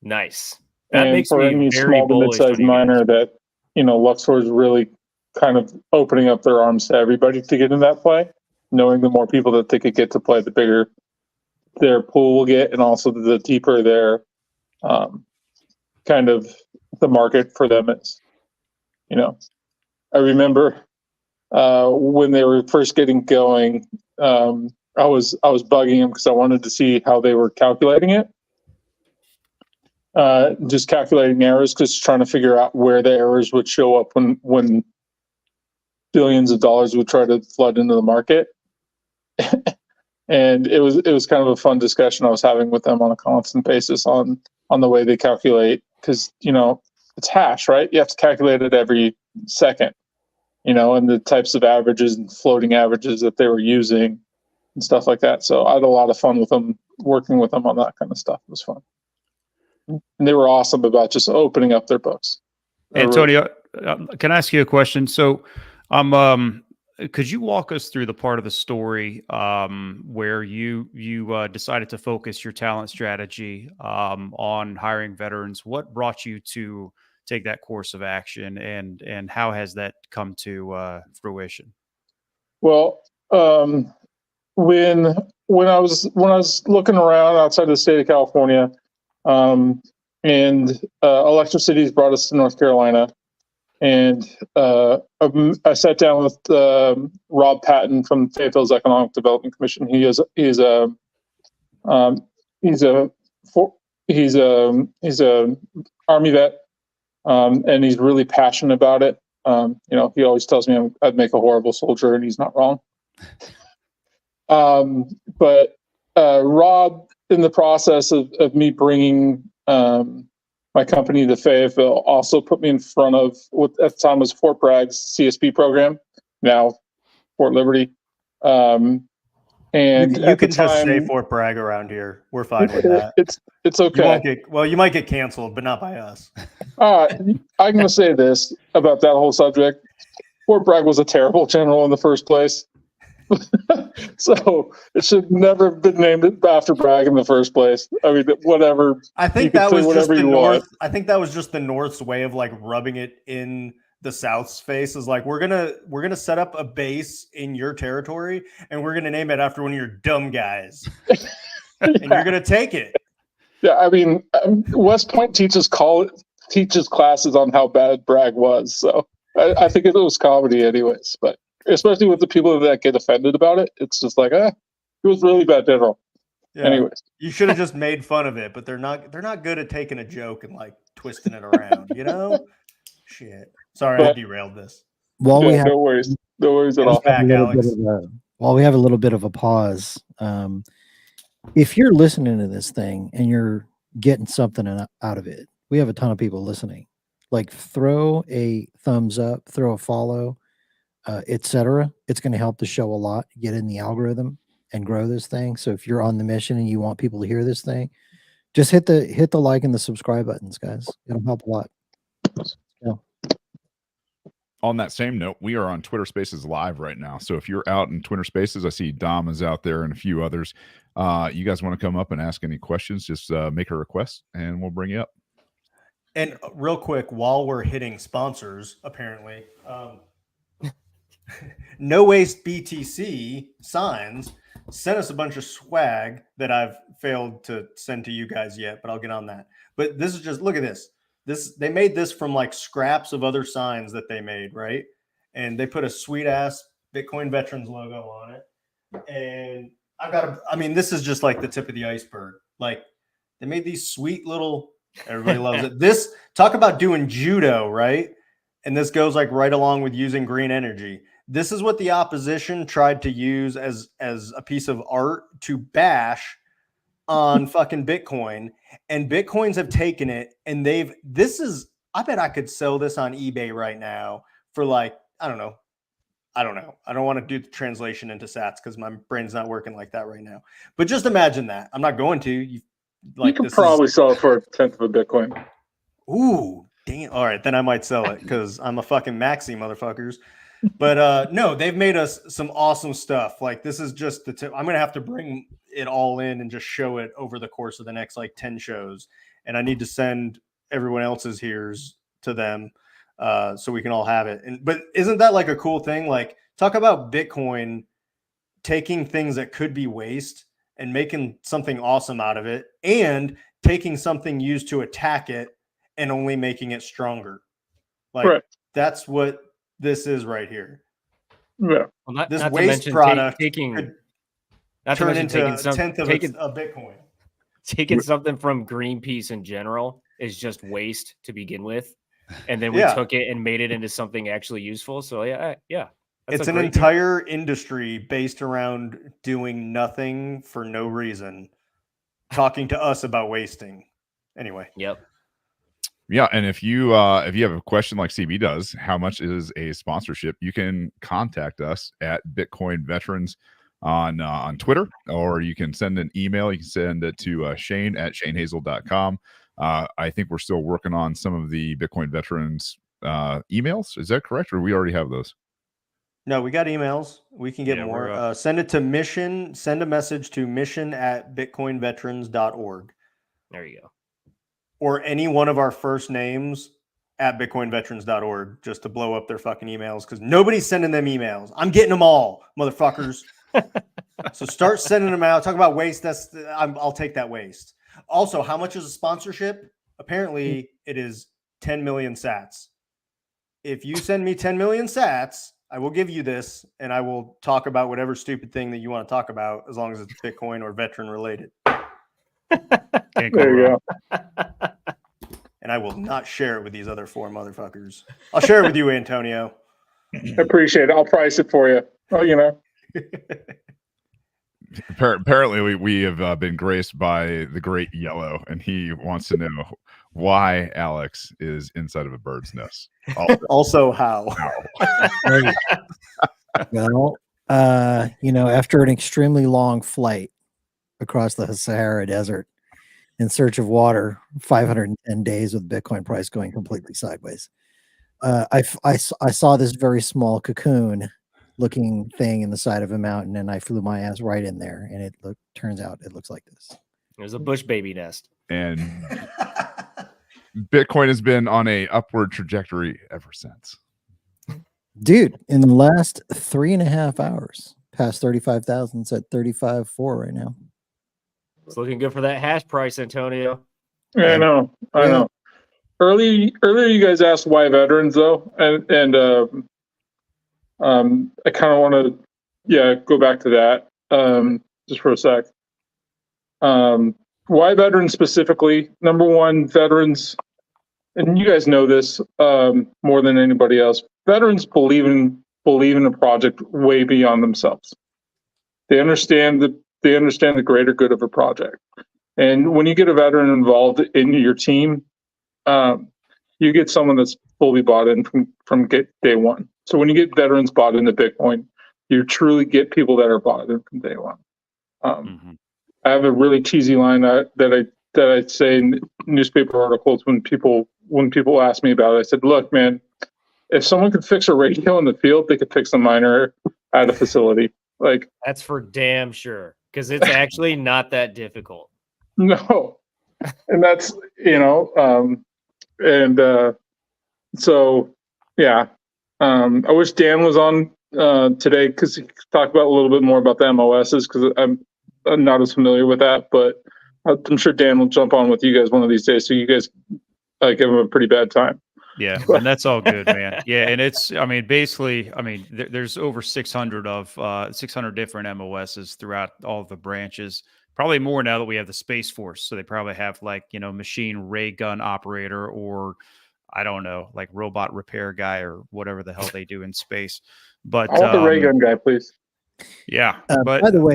Speaker 5: Nice. That
Speaker 6: And
Speaker 5: makes
Speaker 6: for
Speaker 5: me
Speaker 6: any
Speaker 5: very
Speaker 6: small to
Speaker 5: bullish.
Speaker 6: mid-sized miner that, Luxor is really kind of opening up their arms to everybody to get in that play, knowing the more people that they could get to play, the bigger their pool will get, and also the deeper their kind of the market for them is. I remember when they were first getting going, I was bugging them because I wanted to see how they were calculating it. Just calculating errors, because trying to figure out where the errors would show up when billions of dollars would try to flood into the market. And it was kind of a fun discussion I was having with them on a constant basis on the way they calculate, because it's hash, right? You have to calculate it every second, and the types of averages and floating averages that they were using and stuff like that. So I had a lot of fun with them, working with them on that kind of stuff. It was fun. And they were awesome about just opening up their books.
Speaker 4: Antonio, can I ask you a question? So, could you walk us through the part of the story where you decided to focus your talent strategy on hiring veterans? What brought you to take that course of action, and how has that come to fruition?
Speaker 6: Well, when I was looking around outside the state of California, and Electricity's brought us to North Carolina, and I sat down with Rob Patton from Fayetteville's Economic Development Commission. He's a Army vet, and he's really passionate about it. He always tells me I'd make a horrible soldier, and he's not wrong. But Rob, in the process of me bringing my company, the Fayetteville, also put me in front of what at the time was Fort Bragg's CSP program, now Fort Liberty. And
Speaker 1: you
Speaker 6: at
Speaker 1: can
Speaker 6: the
Speaker 1: just say
Speaker 6: time,
Speaker 1: Fort Bragg around here. We're fine with that.
Speaker 6: it's
Speaker 1: You
Speaker 6: okay.
Speaker 1: won't get you might get canceled, but not by us.
Speaker 6: I'm going to say this about that whole subject. Fort Bragg was a terrible general in the first place. So it should never have been named after Bragg in the first place. I mean, whatever.
Speaker 1: I
Speaker 6: You
Speaker 1: think
Speaker 6: can
Speaker 1: that
Speaker 6: say
Speaker 1: was just
Speaker 6: whatever
Speaker 1: the
Speaker 6: you
Speaker 1: North.
Speaker 6: want.
Speaker 1: I think that was just the North's way of like rubbing it in the South's face. Is like we're gonna set up a base in your territory, and we're gonna name it after one of your dumb guys, and you're gonna take it.
Speaker 6: Yeah, I mean, West Point teaches classes on how bad Bragg was. So I think it was comedy, anyways. But especially with the people that get offended about it, it's just like, it was really bad general.
Speaker 1: Yeah.
Speaker 6: Anyways,
Speaker 1: You should have just made fun of it, but they're not good at taking a joke and like twisting it around, you know? Shit. Sorry, I
Speaker 6: But-
Speaker 1: derailed this.
Speaker 2: While we have
Speaker 6: no worries at all.
Speaker 1: Back,
Speaker 2: a little
Speaker 1: Alex.
Speaker 2: bit of while we have a little bit of a pause, if you're listening to this thing and you're getting something out of it, we have a ton of people listening. Like, throw a thumbs up, throw a follow, etc. It's going to help the show a lot, get in the algorithm and grow this thing. So if you're on the mission and you want people to hear this thing, just hit the like and the subscribe buttons, guys. It'll help a lot.
Speaker 3: On that same note, we are on Twitter Spaces live right now. So if you're out in Twitter Spaces, I see Dom is out there and a few others. You guys want to come up and ask any questions, just make a request and we'll bring you up.
Speaker 1: And real quick, while we're hitting sponsors, apparently, No Waste BTC signs sent us a bunch of swag that I've failed to send to you guys yet, but I'll get on that. But this is just, look at this. They made this from like scraps of other signs that they made, right? And they put a sweet ass Bitcoin Veterans logo on it. And this is just like the tip of the iceberg. Like, they made these sweet little, everybody loves it. This, talk about doing judo, right? And this goes like right along with using green energy. This is what the opposition tried to use as a piece of art to bash on fucking Bitcoin, and Bitcoins have taken it and I bet I could sell this on eBay right now for like, I don't know. I don't want to do the translation into sats because my brain's not working like that right now. But just imagine that. I'm not going to. You
Speaker 6: could probably sell it for a tenth of a Bitcoin.
Speaker 1: Ooh, damn. All right, then I might sell it because I'm a fucking maxi, motherfuckers. But no, they've made us some awesome stuff. Like, this is just the tip. I'm gonna have to bring it all in and just show it over the course of the next like 10 shows. And I need to send everyone else's here's to them so we can all have it. But isn't that like a cool thing? Like, talk about Bitcoin taking things that could be waste and making something awesome out of it, and taking something used to attack it and only making it stronger. Like, right. That's what this is right here.
Speaker 6: Yeah.
Speaker 5: Well,
Speaker 1: this waste product
Speaker 5: taking
Speaker 1: turn into a tenth of Bitcoin.
Speaker 5: Taking something from Greenpeace in general is just waste to begin with, and then we took it and made it into something actually useful. So yeah.
Speaker 1: It's an entire industry based around doing nothing for no reason, talking to us about wasting. Anyway.
Speaker 5: Yep.
Speaker 3: Yeah, and if you have a question like CB does, how much is a sponsorship? You can contact us at Bitcoin Veterans on Twitter, or you can send an email. You can send it to Shane at shanehazel.com. I think we're still working on some of the Bitcoin Veterans emails. Is that correct, or we already have those?
Speaker 1: No, we got emails. We can get more. Send it to mission. Send a message to mission@bitcoinveterans.org.
Speaker 5: There you go.
Speaker 1: Or any one of our first names at bitcoinveterans.org, just to blow up their fucking emails, because nobody's sending them emails. I'm getting them all, motherfuckers. So start sending them out. Talk about waste. I'll take that waste. Also, how much is a sponsorship? Apparently, it is 10 million sats. If you send me 10 million sats, I will give you this, and I will talk about whatever stupid thing that you want to talk about, as long as it's Bitcoin or veteran related.
Speaker 6: There you go.
Speaker 1: And I will not share it with these other four motherfuckers. I'll share it with you, Antonio.
Speaker 6: I appreciate it. I'll price it for you. Oh,
Speaker 3: Apparently, we have been graced by the great Yellow, and he wants to know why Alex is inside of a bird's nest.
Speaker 1: Also, how?
Speaker 2: Right. Well, after an extremely long flight across the Sahara Desert in search of water, 510 days with Bitcoin price going completely sideways, I saw this very small cocoon looking thing in the side of a mountain, and I flew my ass right in there, and turns out it looks like this.
Speaker 5: There's a bush baby nest.
Speaker 3: And Bitcoin has been on a upward trajectory ever since.
Speaker 2: Dude, in the last 3.5 hours, past 35,000, it's at 35.4 right now.
Speaker 5: It's looking good for that hash price, Antonio.
Speaker 6: Yeah, I know. Earlier, you guys asked why veterans, though, and I kind of want to, go back to that just for a sec. Why veterans specifically? Number one, veterans, and you guys know this more than anybody else. Veterans believe in a project way beyond themselves. They understand the greater good of a project, and when you get a veteran involved in your team, you get someone that's fully bought in from day one. So when you get veterans bought into Bitcoin, you truly get people that are bought in from day one. I have a really cheesy line that I say in newspaper articles when people ask me about it. I said, "Look, man, if someone could fix a radio in the field, they could fix a miner at a facility." Like,
Speaker 5: that's for damn sure, because it's actually not that difficult.
Speaker 6: No, and that's so yeah. I wish Dan was on today because he could talk about a little bit more about the MOSs, because I'm not as familiar with that, but I'm sure Dan will jump on with you guys one of these days, so you guys give him a pretty bad time.
Speaker 4: Yeah, and that's all good, man. Yeah, and there's over 600 different MOSs throughout all of the branches. Probably more now that we have the Space Force. So they probably have machine ray gun operator, or I don't know, like robot repair guy, or whatever the hell they do in space. But
Speaker 6: I want the ray gun guy, please.
Speaker 4: Yeah.
Speaker 2: By the way,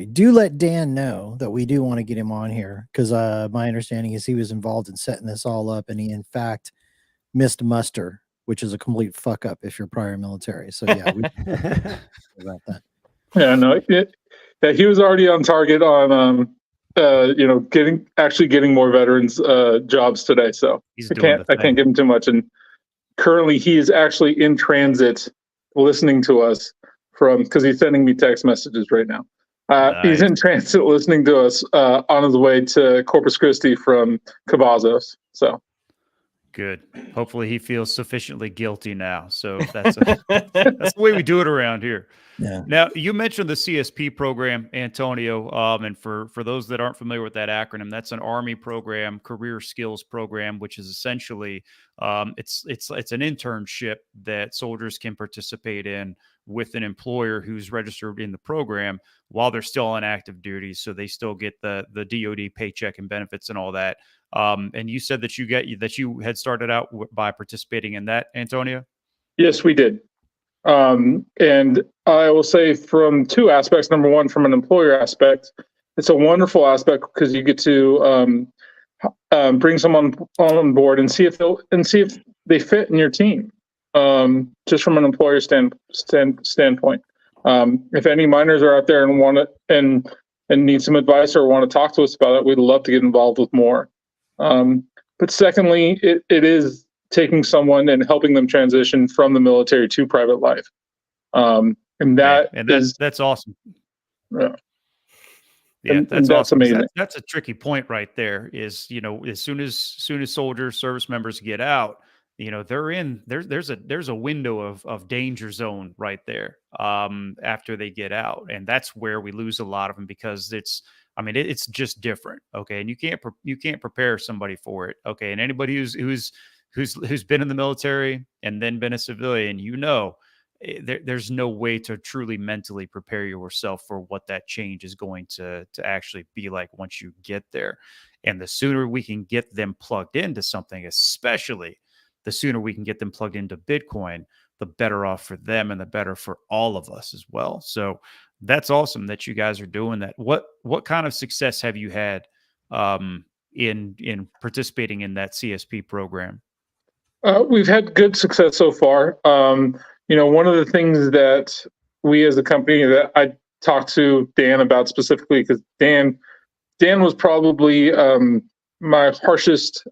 Speaker 2: do let Dan know that we do want to get him on here, because my understanding is he was involved in setting this all up, and he in fact missed muster, which is a complete fuck up if you're prior military. So yeah, we about that.
Speaker 6: Yeah, no, he was already on target on getting more veterans jobs today. So I can't give him too much. And currently he is actually in transit listening to us because he's sending me text messages right now. Nice. He's in transit listening to us on his way to Corpus Christi from Cavazos. So
Speaker 4: good. Hopefully he feels sufficiently guilty now. So that's the way we do it around here.
Speaker 2: Yeah.
Speaker 4: Now, you mentioned the CSP program, Antonio, and for those that aren't familiar with that acronym, that's an Army program, career skills program, which is essentially it's an internship that soldiers can participate in with an employer who's registered in the program while they're still on active duty, so they still get the DoD paycheck and benefits and all that. And you said that you had started out by participating in that, Antonio?
Speaker 6: Yes, we did. And I will say from two aspects. Number one, from an employer aspect, it's a wonderful aspect because you get to bring someone on board and see if they fit in your team. Just from an employer standpoint, if any miners are out there and want to and need some advice or want to talk to us about it, we'd love to get involved with more. But secondly, it is taking someone and helping them transition from the military to private life. And that's
Speaker 4: awesome.
Speaker 6: Yeah.
Speaker 4: Yeah, that's awesome.
Speaker 6: Amazing.
Speaker 4: That's a tricky point right there is, as soon as soldiers, service members get out, there's a window of danger zone right there after they get out. And that's where we lose a lot of them, because it's just different. Okay. And you can't prepare somebody for it. Okay. And anybody who's been in the military and then been a civilian, there's no way to truly mentally prepare yourself for what that change is going to actually be like once you get there. And the sooner we can get them plugged into something, especially the sooner we can get them plugged into Bitcoin, the better off for them and the better for all of us as well. So That's awesome that you guys are doing that. What kind of success have you had in participating in that CSP program?
Speaker 6: We've had good success so far. One of the things that we as a company that I talked to Dan about specifically, because Dan was probably my harshest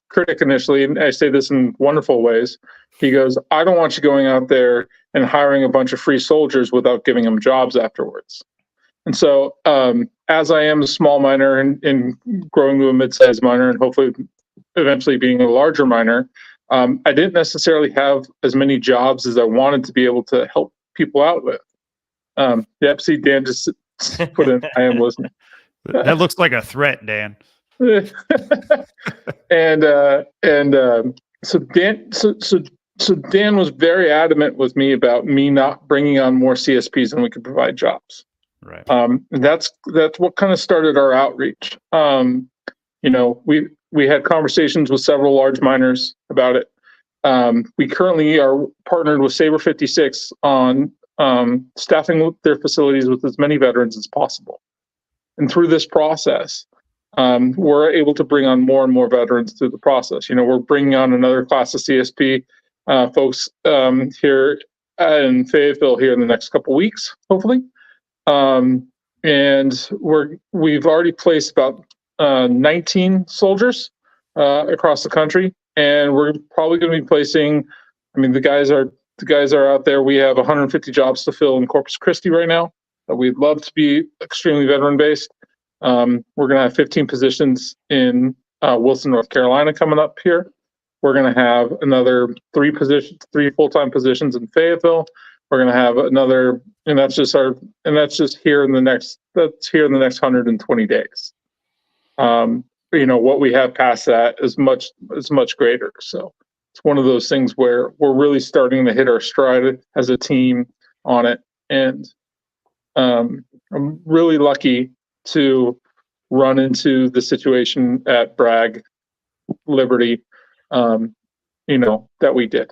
Speaker 6: critic initially, and I say this in wonderful ways. He goes, I don't want you going out there and hiring a bunch of free soldiers without giving them jobs afterwards. And so as I am a small miner and growing to a mid-sized miner and hopefully eventually being a larger miner, I didn't necessarily have as many jobs as I wanted to be able to help people out with. Yep, see, Dan just put in, I am listening.
Speaker 4: That looks like a threat, Dan.
Speaker 6: So Dan was very adamant with me about me not bringing on more CSPs than we could provide jobs.
Speaker 4: Right.
Speaker 6: And that's what kind of started our outreach. We had conversations with several large miners about it. We currently are partnered with Saber 56 on staffing their facilities with as many veterans as possible. And through this process, we're able to bring on more and more veterans through the process. We're bringing on another class of CSP folks here in Fayetteville here in the next couple weeks, hopefully. And we've already placed about 19 soldiers across the country, and we're probably going to be placing. The guys are out there. We have 150 jobs to fill in Corpus Christi right now. We'd love to be extremely veteran based. We're going to have 15 positions in Wilson, North Carolina coming up here. We're going to have another 3 full-time positions in Fayetteville. We're going to have another, and that's just here in the next 120 days. What we have past that is much greater. So it's one of those things where we're really starting to hit our stride as a team on it. And I'm really lucky to run into the situation at Bragg Liberty, that we did.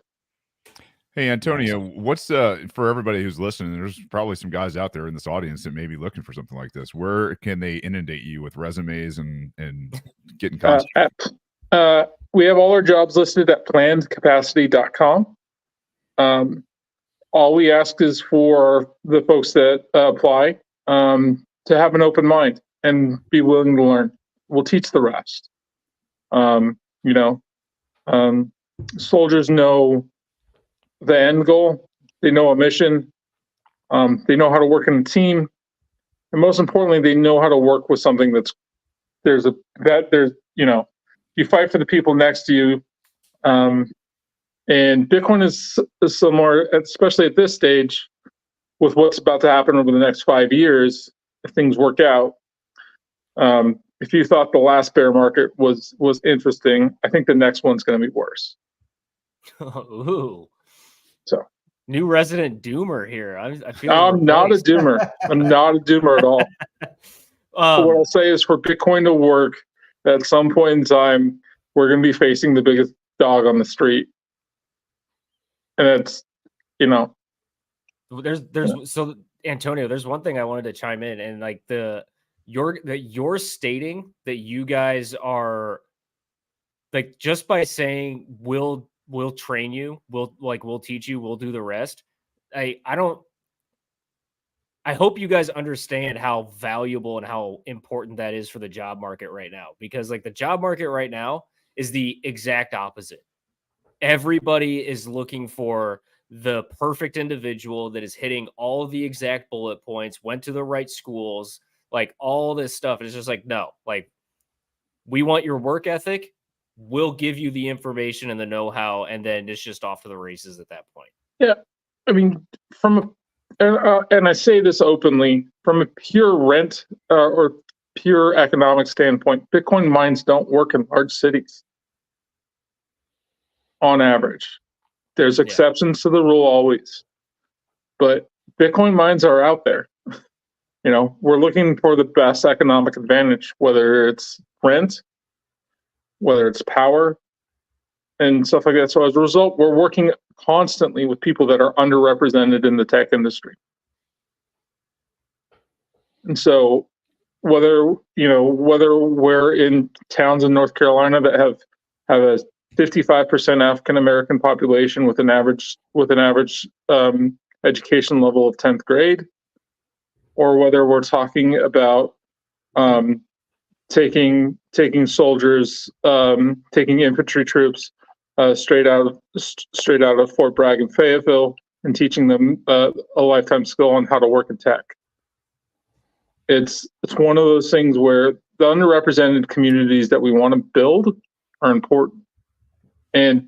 Speaker 3: Hey, Antonio, what's for everybody who's listening, there's probably some guys out there in this audience that may be looking for something like this. Where can they inundate you with resumes and get in contact?
Speaker 6: We have all our jobs listed at plannedcapacity.com. All we ask is for the folks that apply to have an open mind and be willing to learn. We'll teach the rest. Soldiers know the end goal. They know a mission. They know how to work in a team, and most importantly, they know how to work with something you fight for the people next to you. And Bitcoin is similar, especially at this stage, with what's about to happen over the next 5 years. If things work out, if you thought the last bear market was interesting, I think the next one's going to be worse.
Speaker 5: Ooh.
Speaker 6: So,
Speaker 5: new resident doomer here. I feel
Speaker 6: I'm not a doomer. I'm not a doomer at all. What I'll say is, for Bitcoin to work, at some point in time, we're going to be facing the biggest dog on the street, and it's,
Speaker 5: So Antonio, there's one thing I wanted to chime in, and like you're stating that you guys are, like, just by saying we'll train you, we'll teach you, we'll do the rest. I hope you guys understand how valuable and how important that is for the job market right now, because like the job market right now is the exact opposite. Everybody is looking for the perfect individual that is hitting all of the exact bullet points, went to the right schools, like all this stuff. It's just like, no, like, we want your work ethic. We'll give you the information and the know-how, and then it's just off to the races at that point.
Speaker 6: Yeah. And I say this openly, from a pure rent or pure economic standpoint, Bitcoin mines don't work in large cities on average. There's exceptions to the rule always, but Bitcoin mines are out there. We're looking for the best economic advantage, whether it's rent, whether it's power, and stuff like that. So as a result, we're working constantly with people that are underrepresented in the tech industry. And so whether we're in towns in North Carolina that have a 55% African American population with an average education level of 10th grade, or whether we're talking about taking soldiers, taking infantry troops straight out of Fort Bragg and Fayetteville and teaching them a lifetime skill on how to work in tech. It's one of those things where the underrepresented communities that we want to build are important. And,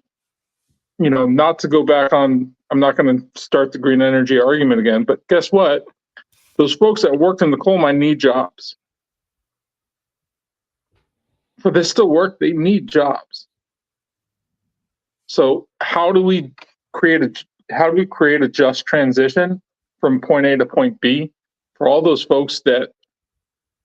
Speaker 6: not to go back on, I'm not going to start the green energy argument again, but guess what? Those folks that worked in the coal mine need jobs. But they still work, they need jobs. So how do we create a just transition from point A to point B for all those folks that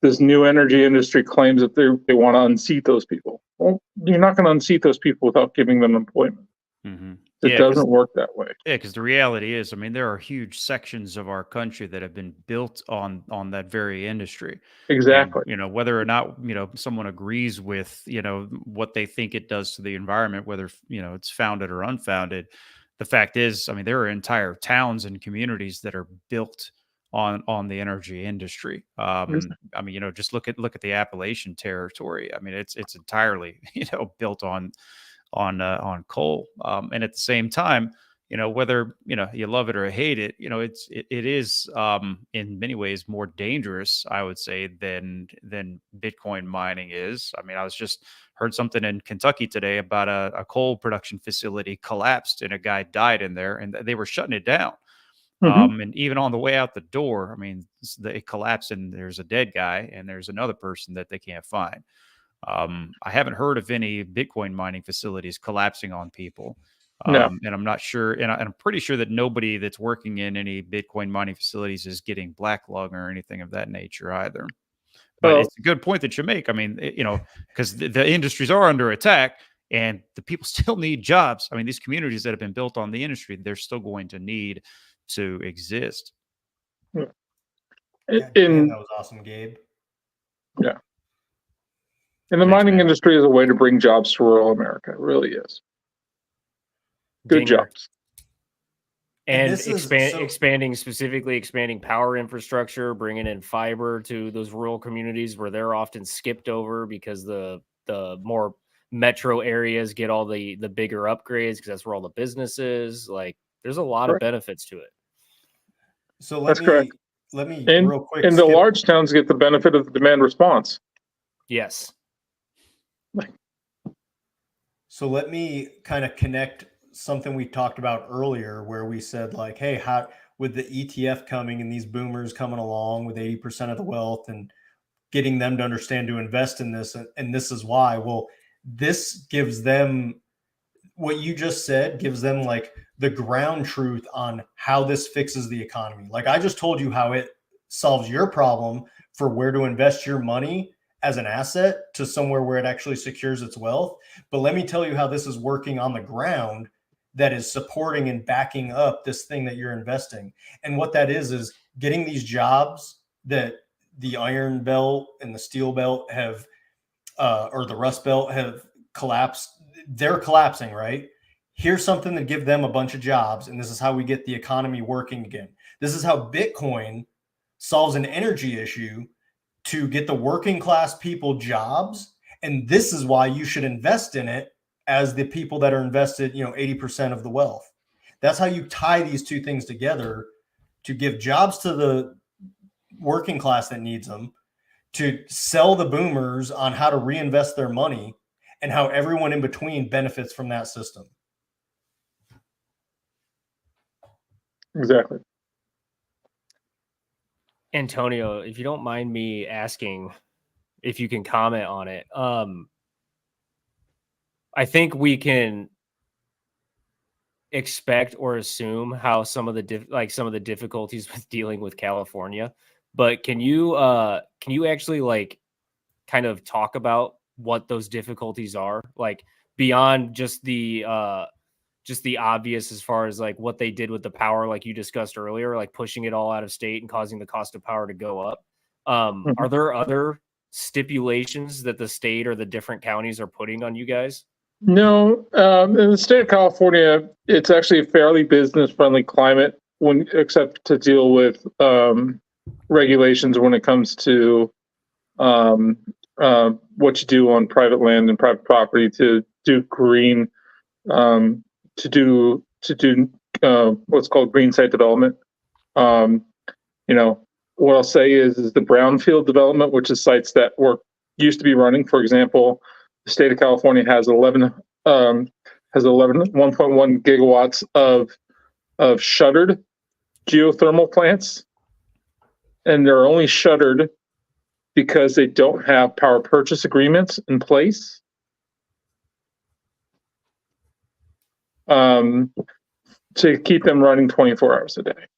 Speaker 6: this new energy industry claims that they want to unseat those people? Well, you're not going to unseat those people without giving them employment.
Speaker 4: Mm-hmm.
Speaker 6: It doesn't work that way.
Speaker 4: Yeah, because the reality is, I mean, there are huge sections of our country that have been built on that very industry.
Speaker 6: Exactly.
Speaker 4: And, whether or not, someone agrees with, what they think it does to the environment, whether, it's founded or unfounded, the fact is, I mean, there are entire towns and communities that are built on the energy industry. I mean, just look at the Appalachian territory. I mean, it's entirely, built on coal. And at the same time, whether, you love it or hate it, it is in many ways more dangerous, I would say, than Bitcoin mining is. I mean, I was just heard something in Kentucky today about a coal production facility collapsed and a guy died in there and they were shutting it down.
Speaker 6: Mm-hmm.
Speaker 4: And even on the way out the door, I mean, it collapsed and there's a dead guy and there's another person that they can't find. I haven't heard of any Bitcoin mining facilities collapsing on people.
Speaker 6: No.
Speaker 4: And I'm not sure, and I'm pretty sure that nobody that's working in any Bitcoin mining facilities is getting black lung or anything of that nature either. But it's a good point that you make. I mean, because the industries are under attack and the people still need jobs. I mean, these communities that have been built on the industry, they're still going to need to exist.
Speaker 1: Yeah, that was awesome, Gabe.
Speaker 6: Yeah. And the mining industry is a way to bring jobs to rural America. It really is. Good jobs.
Speaker 5: And expanding power infrastructure, bringing in fiber to those rural communities where they're often skipped over because the more metro areas get all the bigger upgrades because that's where all the business is. Like, there's a lot of benefits to it.
Speaker 1: So let me real quick.
Speaker 6: And the large towns get the benefit of the demand response.
Speaker 5: Yes.
Speaker 1: So let me kind of connect something we talked about earlier where we said, like, hey, how with the ETF coming and these boomers coming along with 80% of the wealth and getting them to understand to invest in this, and this is why. Well, this gives them what you just said, gives them like the ground truth on how this fixes the economy. Like I just told you how it solves your problem for where to invest your money as an asset to somewhere where it actually secures its wealth. But let me tell you how this is working on the ground that is supporting and backing up this thing that you're investing. And what that is getting these jobs that the Iron Belt and the Steel Belt have, or the Rust Belt have collapsed. They're collapsing, right? Here's something to give them a bunch of jobs. And this is how we get the economy working again. This is how Bitcoin solves an energy issue to get the working class people jobs. And this is why you should invest in it as the people that are invested, 80% of the wealth. That's how you tie these two things together to give jobs to the working class that needs them, to sell the boomers on how to reinvest their money, and how everyone in between benefits from that system.
Speaker 6: Exactly.
Speaker 5: Antonio, if you don't mind me asking if you can comment on it, I think we can expect or assume how some of the difficulties with dealing with California, but can you actually like kind of talk about what those difficulties are, like beyond just the obvious as far as like what they did with the power, like you discussed earlier, like pushing it all out of state and causing the cost of power to go up. Are there other stipulations that the state or the different counties are putting on you guys?
Speaker 6: No, in the state of California, it's actually a fairly business-friendly climate except to deal with regulations when it comes to what you do on private land and private property to do green, to do what's called green site development. What I'll say is the brownfield development, which is sites that used to be running. For example, the state of California has 1.1 gigawatts of shuttered geothermal plants, and they're only shuttered because they don't have power purchase agreements in place. To keep them running 24 hours a day.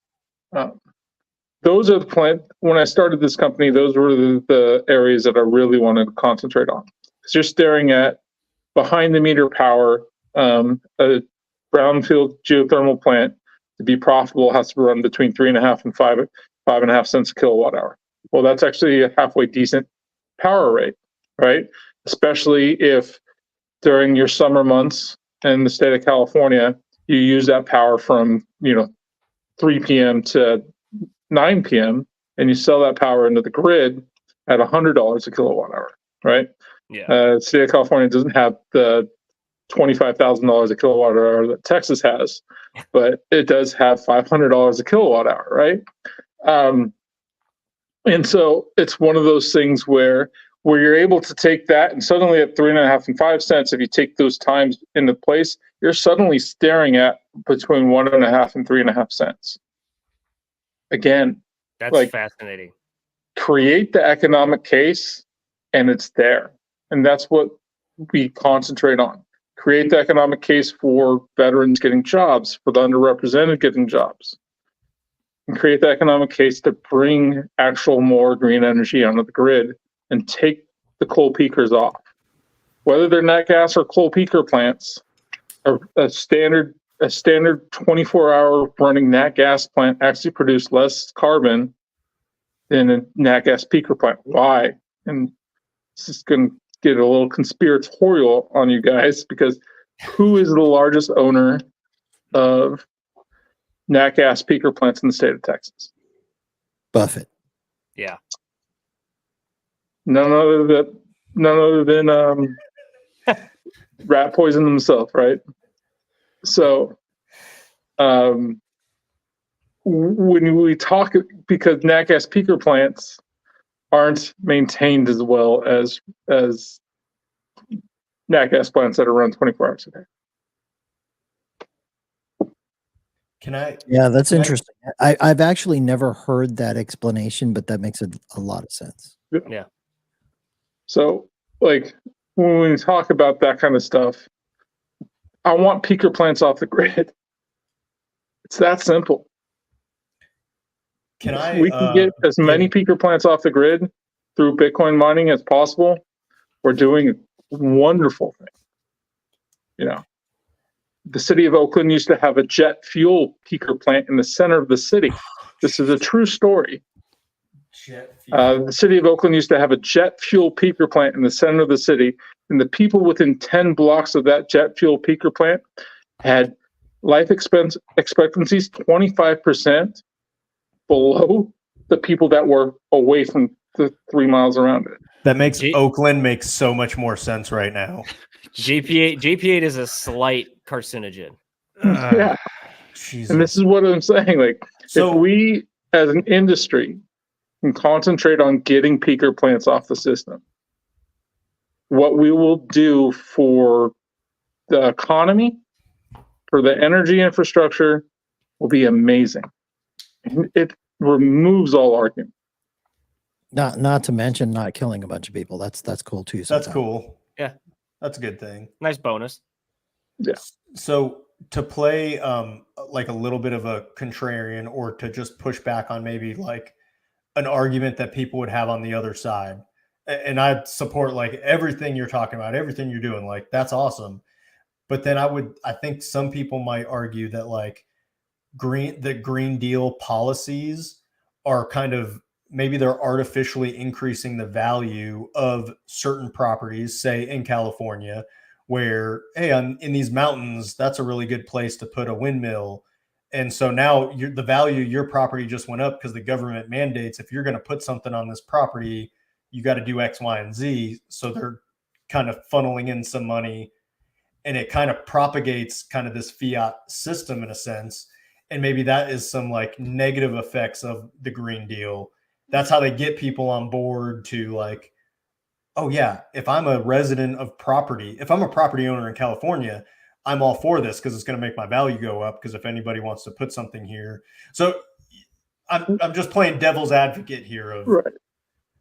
Speaker 6: Those are the plant. When I started this company, those were the areas that I really wanted to concentrate on. Because you're staring at behind the meter power, a brownfield geothermal plant to be profitable has to run between 3.5 and 5.5 cents a kilowatt hour. Well, that's actually a halfway decent power rate, right? Especially if during your summer months in the state of California, you use that power from 3 p.m. to 9 p.m. and you sell that power into the grid at $100 a kilowatt hour, right?
Speaker 5: Yeah.
Speaker 6: The state of California doesn't have the $25,000 a kilowatt hour that Texas has, but it does have $500 a kilowatt hour, right? And so it's one of those things where you're able to take that, and suddenly at 3.5 and 5 cents, if you take those times into place, you're suddenly staring at between 1.5 and 3.5 cents. Again,
Speaker 5: that's fascinating.
Speaker 6: Create the economic case, and it's there, and that's what we concentrate on. Create the economic case for veterans getting jobs, for the underrepresented getting jobs, and create the economic case to bring actual more green energy onto the grid and take the coal peakers off. Whether they're nat gas or coal peaker plants, a standard 24-hour running nat gas plant actually produce less carbon than a nat gas peaker plant. Why? And this is going to get a little conspiratorial on you guys, because who is the largest owner of nat gas peaker plants in the state of Texas?
Speaker 2: Buffett.
Speaker 5: Yeah.
Speaker 6: None other than rat poison himself, right? So when we talk, because nat gas peaker plants aren't maintained as well as nat gas plants that are run 24 hours a day.
Speaker 2: Yeah, that's interesting. I've actually never heard that explanation, but that makes a lot of sense.
Speaker 5: Yeah.
Speaker 6: So, when we talk about that kind of stuff, I want peaker plants off the grid. It's that simple. We can get as many peaker plants off the grid through Bitcoin mining as possible. We're doing a wonderful thing. The city of Oakland used to have a jet fuel peaker plant in the center of the city. This is a true story. The city of Oakland used to have a jet fuel peaker plant in the center of the city, and the people within 10 blocks of that jet fuel peaker plant had life expectancies 25% below the people that were away from the 3 miles around it.
Speaker 1: That makes Oakland make so much more sense right now.
Speaker 5: JP8 is a slight carcinogen.
Speaker 6: Yeah.
Speaker 1: Jesus.
Speaker 6: And this is what I'm saying. If we as an industry can concentrate on getting peaker plants off the system, what we will do for the economy, for the energy infrastructure, will be amazing. It removes all argument.
Speaker 2: Not to mention not killing a bunch of people. That's cool too.
Speaker 1: That's cool.
Speaker 5: Yeah.
Speaker 1: That's a good thing.
Speaker 5: Nice bonus.
Speaker 6: Yeah.
Speaker 1: So to play a little bit of a contrarian, or to just push back on maybe an argument that people would have on the other side. And I support everything you're talking about, everything you're doing, that's awesome. But then I think some people might argue that Green Deal policies are kind of maybe they're artificially increasing the value of certain properties, say in California, where, hey, in these mountains, that's a really good place to put a windmill. And so now the value of your property just went up because the government mandates if you're going to put something on this property, you got to do X, Y, and Z. So they're kind of funneling in some money, and it kind of propagates kind of this fiat system in a sense. And maybe that is some like negative effects of the Green Deal. That's how they get people on board to like, oh yeah, if I'm a resident of property, if I'm a property owner in California, I'm all for this because it's going to make my value go up. Because if anybody wants to put something here, so I'm just playing devil's advocate here. Of
Speaker 6: Right.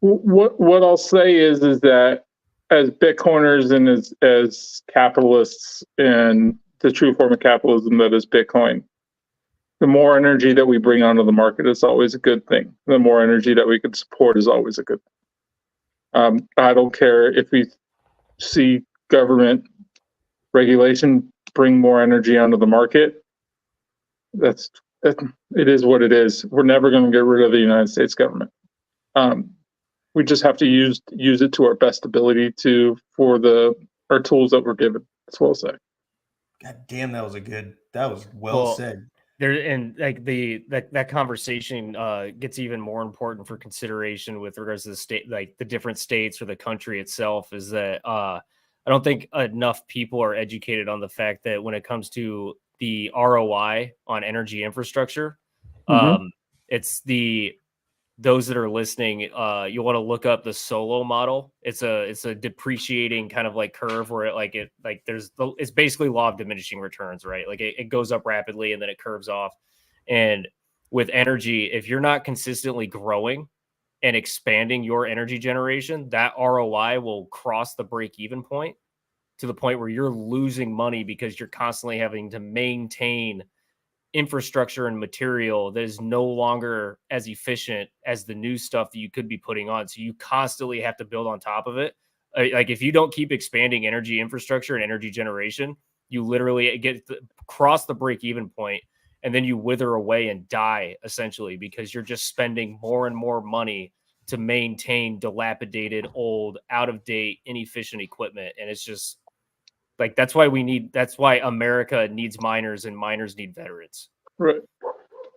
Speaker 6: What I'll say is that as Bitcoiners and as capitalists and the true form of capitalism that is Bitcoin, the more energy that we bring onto the market is always a good thing. The more energy that we can support is always a good thing. I don't care if we see government regulation bring more energy onto the market. It is what it is. We're never going to get rid of the United States government. We just have to use it to our best ability for our tools that we're given. That's what I'll say.
Speaker 1: God damn, that was well said.
Speaker 5: There, and like that conversation gets even more important for consideration with regards to the state, like the different states or the country itself, is that I don't think enough people are educated on the fact that when it comes to the ROI on energy infrastructure, it's those that are listening, you want to look up the Solo model. It's a depreciating kind of like curve where it's basically law of diminishing returns, right? Like it goes up rapidly and then it curves off. And with energy, if you're not consistently growing and expanding your energy generation, that ROI will cross the break-even point to the point where you're losing money because you're constantly having to maintain infrastructure and material that is no longer as efficient as the new stuff that you could be putting on. So you constantly have to build on top of it. Like if you don't keep expanding energy infrastructure and energy generation, you literally cross the break-even point, and then you wither away and die essentially because you're just spending more and more money to maintain dilapidated, old, out-of-date, inefficient equipment. And it's just like, that's why America needs miners and miners need veterans.
Speaker 6: Right.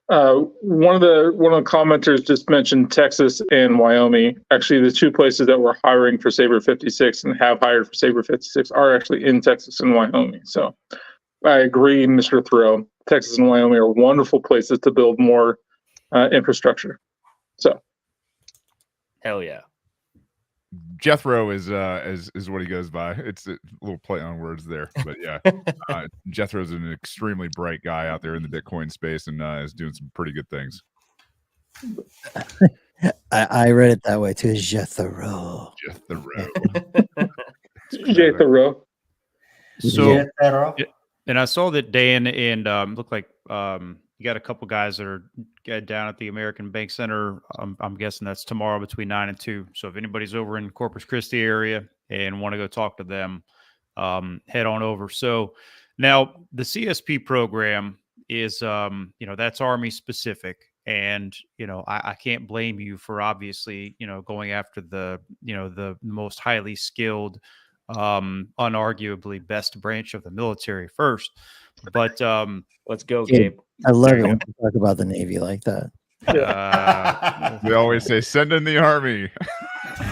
Speaker 6: One of the commenters just mentioned Texas and Wyoming. Actually, the two places that were hiring for Saber 56 and have hired for Saber 56 are actually in Texas and Wyoming. So I agree, Mr. Thoreau. Texas and Wyoming are wonderful places to build more infrastructure. So,
Speaker 5: hell yeah.
Speaker 3: Jethro is what he goes by. It's a little play on words there, but yeah, Jethro's an extremely bright guy out there in the Bitcoin space and is doing some pretty good things.
Speaker 2: I read it that way too. Jethro.
Speaker 6: Jethro.
Speaker 4: So, and I saw that Dan and looked like you got a couple guys that are down at the American Bank Center. I'm guessing that's tomorrow between 9 and 2. So if anybody's over in Corpus Christi area and want to go talk to them, head on over. So now the CSP program is, that's Army specific. And, I can't blame you for obviously, going after the most highly skilled, unarguably best branch of the military first. But
Speaker 5: let's go, Gabe.
Speaker 2: I love it when you talk about the Navy like that.
Speaker 3: They always say, send in the Army.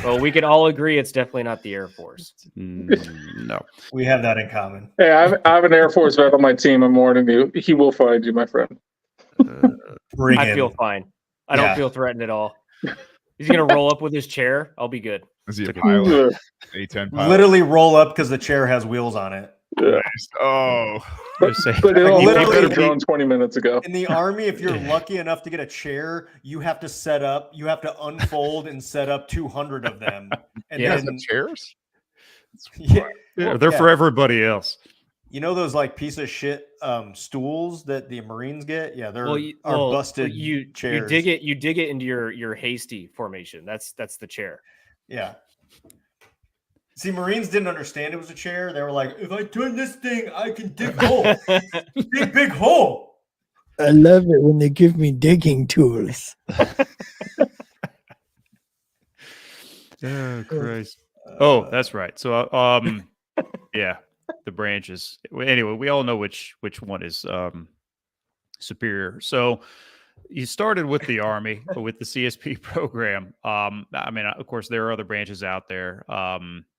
Speaker 5: Well, we can all agree it's definitely not the Air Force.
Speaker 4: No.
Speaker 1: We have that in common.
Speaker 6: Hey, I have an Air Force vet on my team. I'm warning you. He will find you, my friend.
Speaker 5: I feel fine. I don't feel threatened at all. He's going to roll up with his chair. I'll be good.
Speaker 3: Is he a pilot? A-10 pilot?
Speaker 1: Literally roll up because the chair has wheels on it.
Speaker 6: Yeah.
Speaker 3: Oh,
Speaker 6: but it only drone 20 minutes ago.
Speaker 1: In the Army, if you're lucky enough to get a chair, you have to unfold and set up 200 of them. And
Speaker 3: then chairs?
Speaker 4: Yeah, they're for everybody else.
Speaker 1: You know those like piece of shit stools that the Marines get? Yeah, they're busted chairs.
Speaker 5: You dig it into your hasty formation. That's the chair.
Speaker 1: Yeah. See, Marines didn't understand it was a chair. They were like, if I turn this thing, I can dig a hole. big hole.
Speaker 2: I love it when they give me digging tools.
Speaker 4: Oh, Christ. Oh, that's right. So, yeah, the branches. Anyway, we all know which one is superior. So, you started with the Army with the CSP program. I mean, of course, there are other branches out there.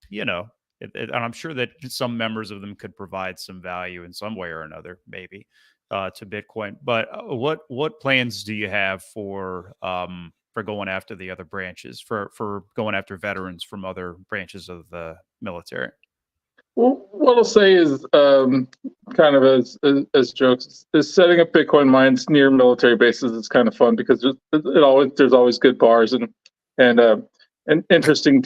Speaker 4: You know, and I'm sure that some members of them could provide some value in some way or another, maybe to Bitcoin. But what plans do you have for going after the other branches, for going after veterans from other branches of the military?
Speaker 6: Well, what I'll say is, kind of as jokes, is setting up Bitcoin mines near military bases is kind of fun because there's always good bars and interesting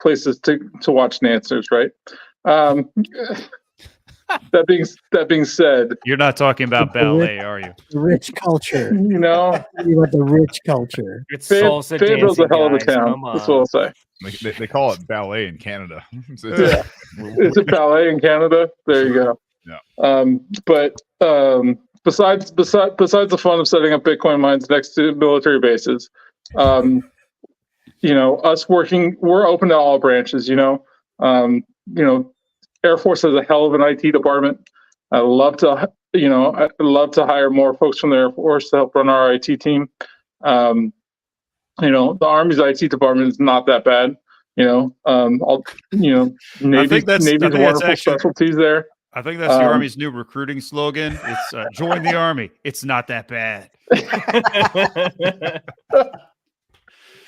Speaker 6: places to watch dancers, right? That being said,
Speaker 4: You're not talking about ballet, are you?
Speaker 2: The rich culture.
Speaker 6: you know,
Speaker 2: You want the rich culture.
Speaker 5: It's
Speaker 6: Fayetteville's
Speaker 5: salsa
Speaker 6: a
Speaker 5: dancing,
Speaker 6: hell of a
Speaker 5: guys.
Speaker 6: town.
Speaker 5: Come
Speaker 6: That's what I'll
Speaker 5: on.
Speaker 6: say.
Speaker 3: They call it ballet in Canada.
Speaker 6: Yeah. Is it ballet in Canada? There you go.
Speaker 3: Yeah.
Speaker 6: But besides the fun of setting up Bitcoin mines next to military bases, you know, we're open to all branches. You know, Air Force has a hell of an IT department. I'd love to hire more folks from the Air Force to help run our IT team. You know, the Army's IT department is not that bad. You know, Navy's wonderful specialties there.
Speaker 4: I think that's the Army's new recruiting slogan. It's join the Army. It's not that bad.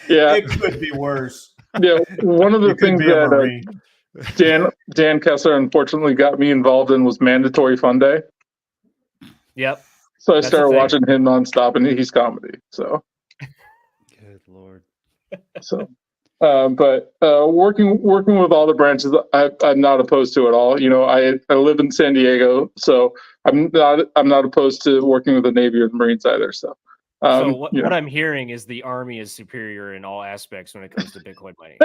Speaker 6: Yeah,
Speaker 1: It could be worse.
Speaker 6: yeah. One of the
Speaker 1: You could
Speaker 6: things
Speaker 1: be a
Speaker 6: that
Speaker 1: Marine.
Speaker 6: Dan Kessler unfortunately got me involved in was mandatory fun day.
Speaker 5: Yep.
Speaker 6: So I
Speaker 5: That's
Speaker 6: started
Speaker 5: the thing.
Speaker 6: watching him nonstop, and he's comedy. So,
Speaker 4: Good Lord.
Speaker 6: but working with all the branches, I'm not opposed to it all. You know, I live in San Diego, so I'm not opposed to working with the Navy or the Marines either. So,
Speaker 5: what I'm hearing is the Army is superior in all aspects when it comes to Bitcoin mining.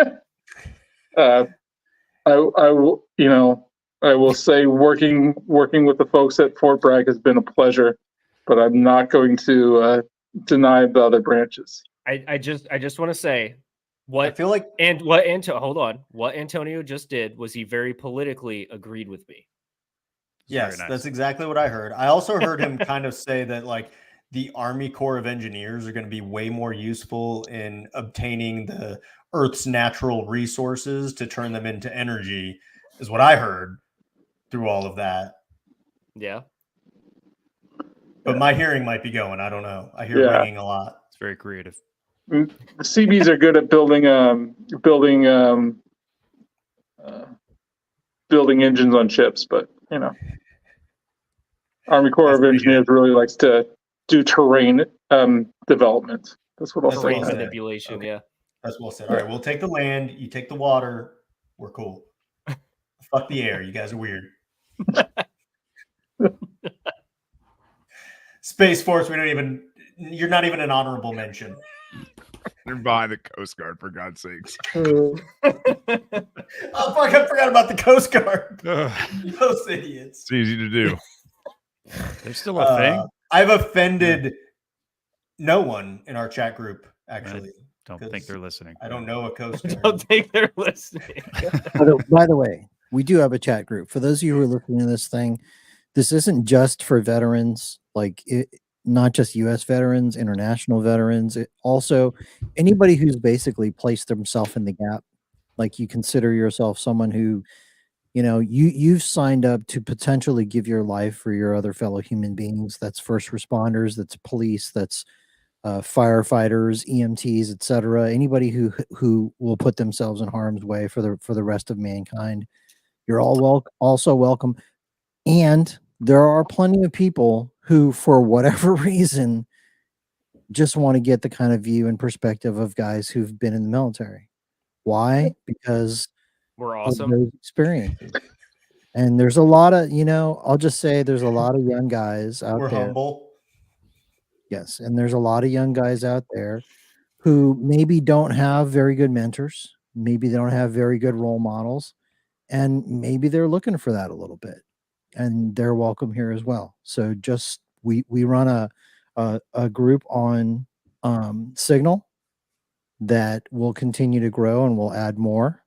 Speaker 6: I will say working with the folks at Fort Bragg has been a pleasure, but I'm not going to deny the other branches.
Speaker 5: I just want to say what
Speaker 1: I feel like
Speaker 5: what Antonio just did was he very politically agreed with me.
Speaker 1: yes,
Speaker 4: nice.
Speaker 1: that's exactly what I heard. I also heard him kind of say that like the Army Corps of Engineers are going to be way more useful in obtaining the Earth's natural resources to turn them into energy, is what I heard through all of that.
Speaker 5: Yeah.
Speaker 1: But my hearing might be going. I don't know. I hear ringing a lot.
Speaker 4: It's very creative.
Speaker 6: The CBs are good at building engines on chips, but you know, Army Corps
Speaker 1: That's
Speaker 6: of
Speaker 1: pretty
Speaker 6: Engineers really likes to do terrain development. That's what I'll
Speaker 1: That's
Speaker 6: say.
Speaker 1: well
Speaker 5: Terrain
Speaker 1: said.
Speaker 5: manipulation.
Speaker 1: Okay.
Speaker 5: Yeah.
Speaker 1: That's well said. All right, we'll take the land. You take the water. We're cool. Fuck the air. You guys are weird. Space Force, you're not even an honorable mention.
Speaker 3: They're behind the Coast Guard, for God's sakes.
Speaker 1: Oh, fuck, I forgot about the Coast Guard. Those idiots.
Speaker 3: It's easy to do.
Speaker 4: There's still a thing.
Speaker 1: I've offended no one in our chat group, actually.
Speaker 4: Don't think they're listening.
Speaker 1: I don't know a Coast Guard.
Speaker 5: Don't think they're listening.
Speaker 2: By the way, we do have a chat group. For those of you who are listening to this thing, this isn't just for veterans, not just U.S. veterans, international veterans. It also, anybody who's basically placed themselves in the gap, like you consider yourself someone who, you know, you've signed up to potentially give your life for your other fellow human beings. That's first responders, that's police, that's firefighters, EMTs, etc. Anybody who will put themselves in harm's way for the rest of mankind. You're all also welcome. And there are plenty of people who, for whatever reason, just want to get the kind of view and perspective of guys who've been in the military. Why? Because
Speaker 5: We're
Speaker 2: of
Speaker 5: awesome.
Speaker 2: those experiences. And there's a lot of, I'll just say there's a lot of young guys out
Speaker 1: We're
Speaker 2: there.
Speaker 1: humble.
Speaker 2: Yes. And there's a lot of young guys out there who maybe don't have very good mentors. Maybe they don't have very good role models. And maybe they're looking for that a little bit. And they're welcome here as well. So just we run a group on Signal. that will continue to grow and we'll add more.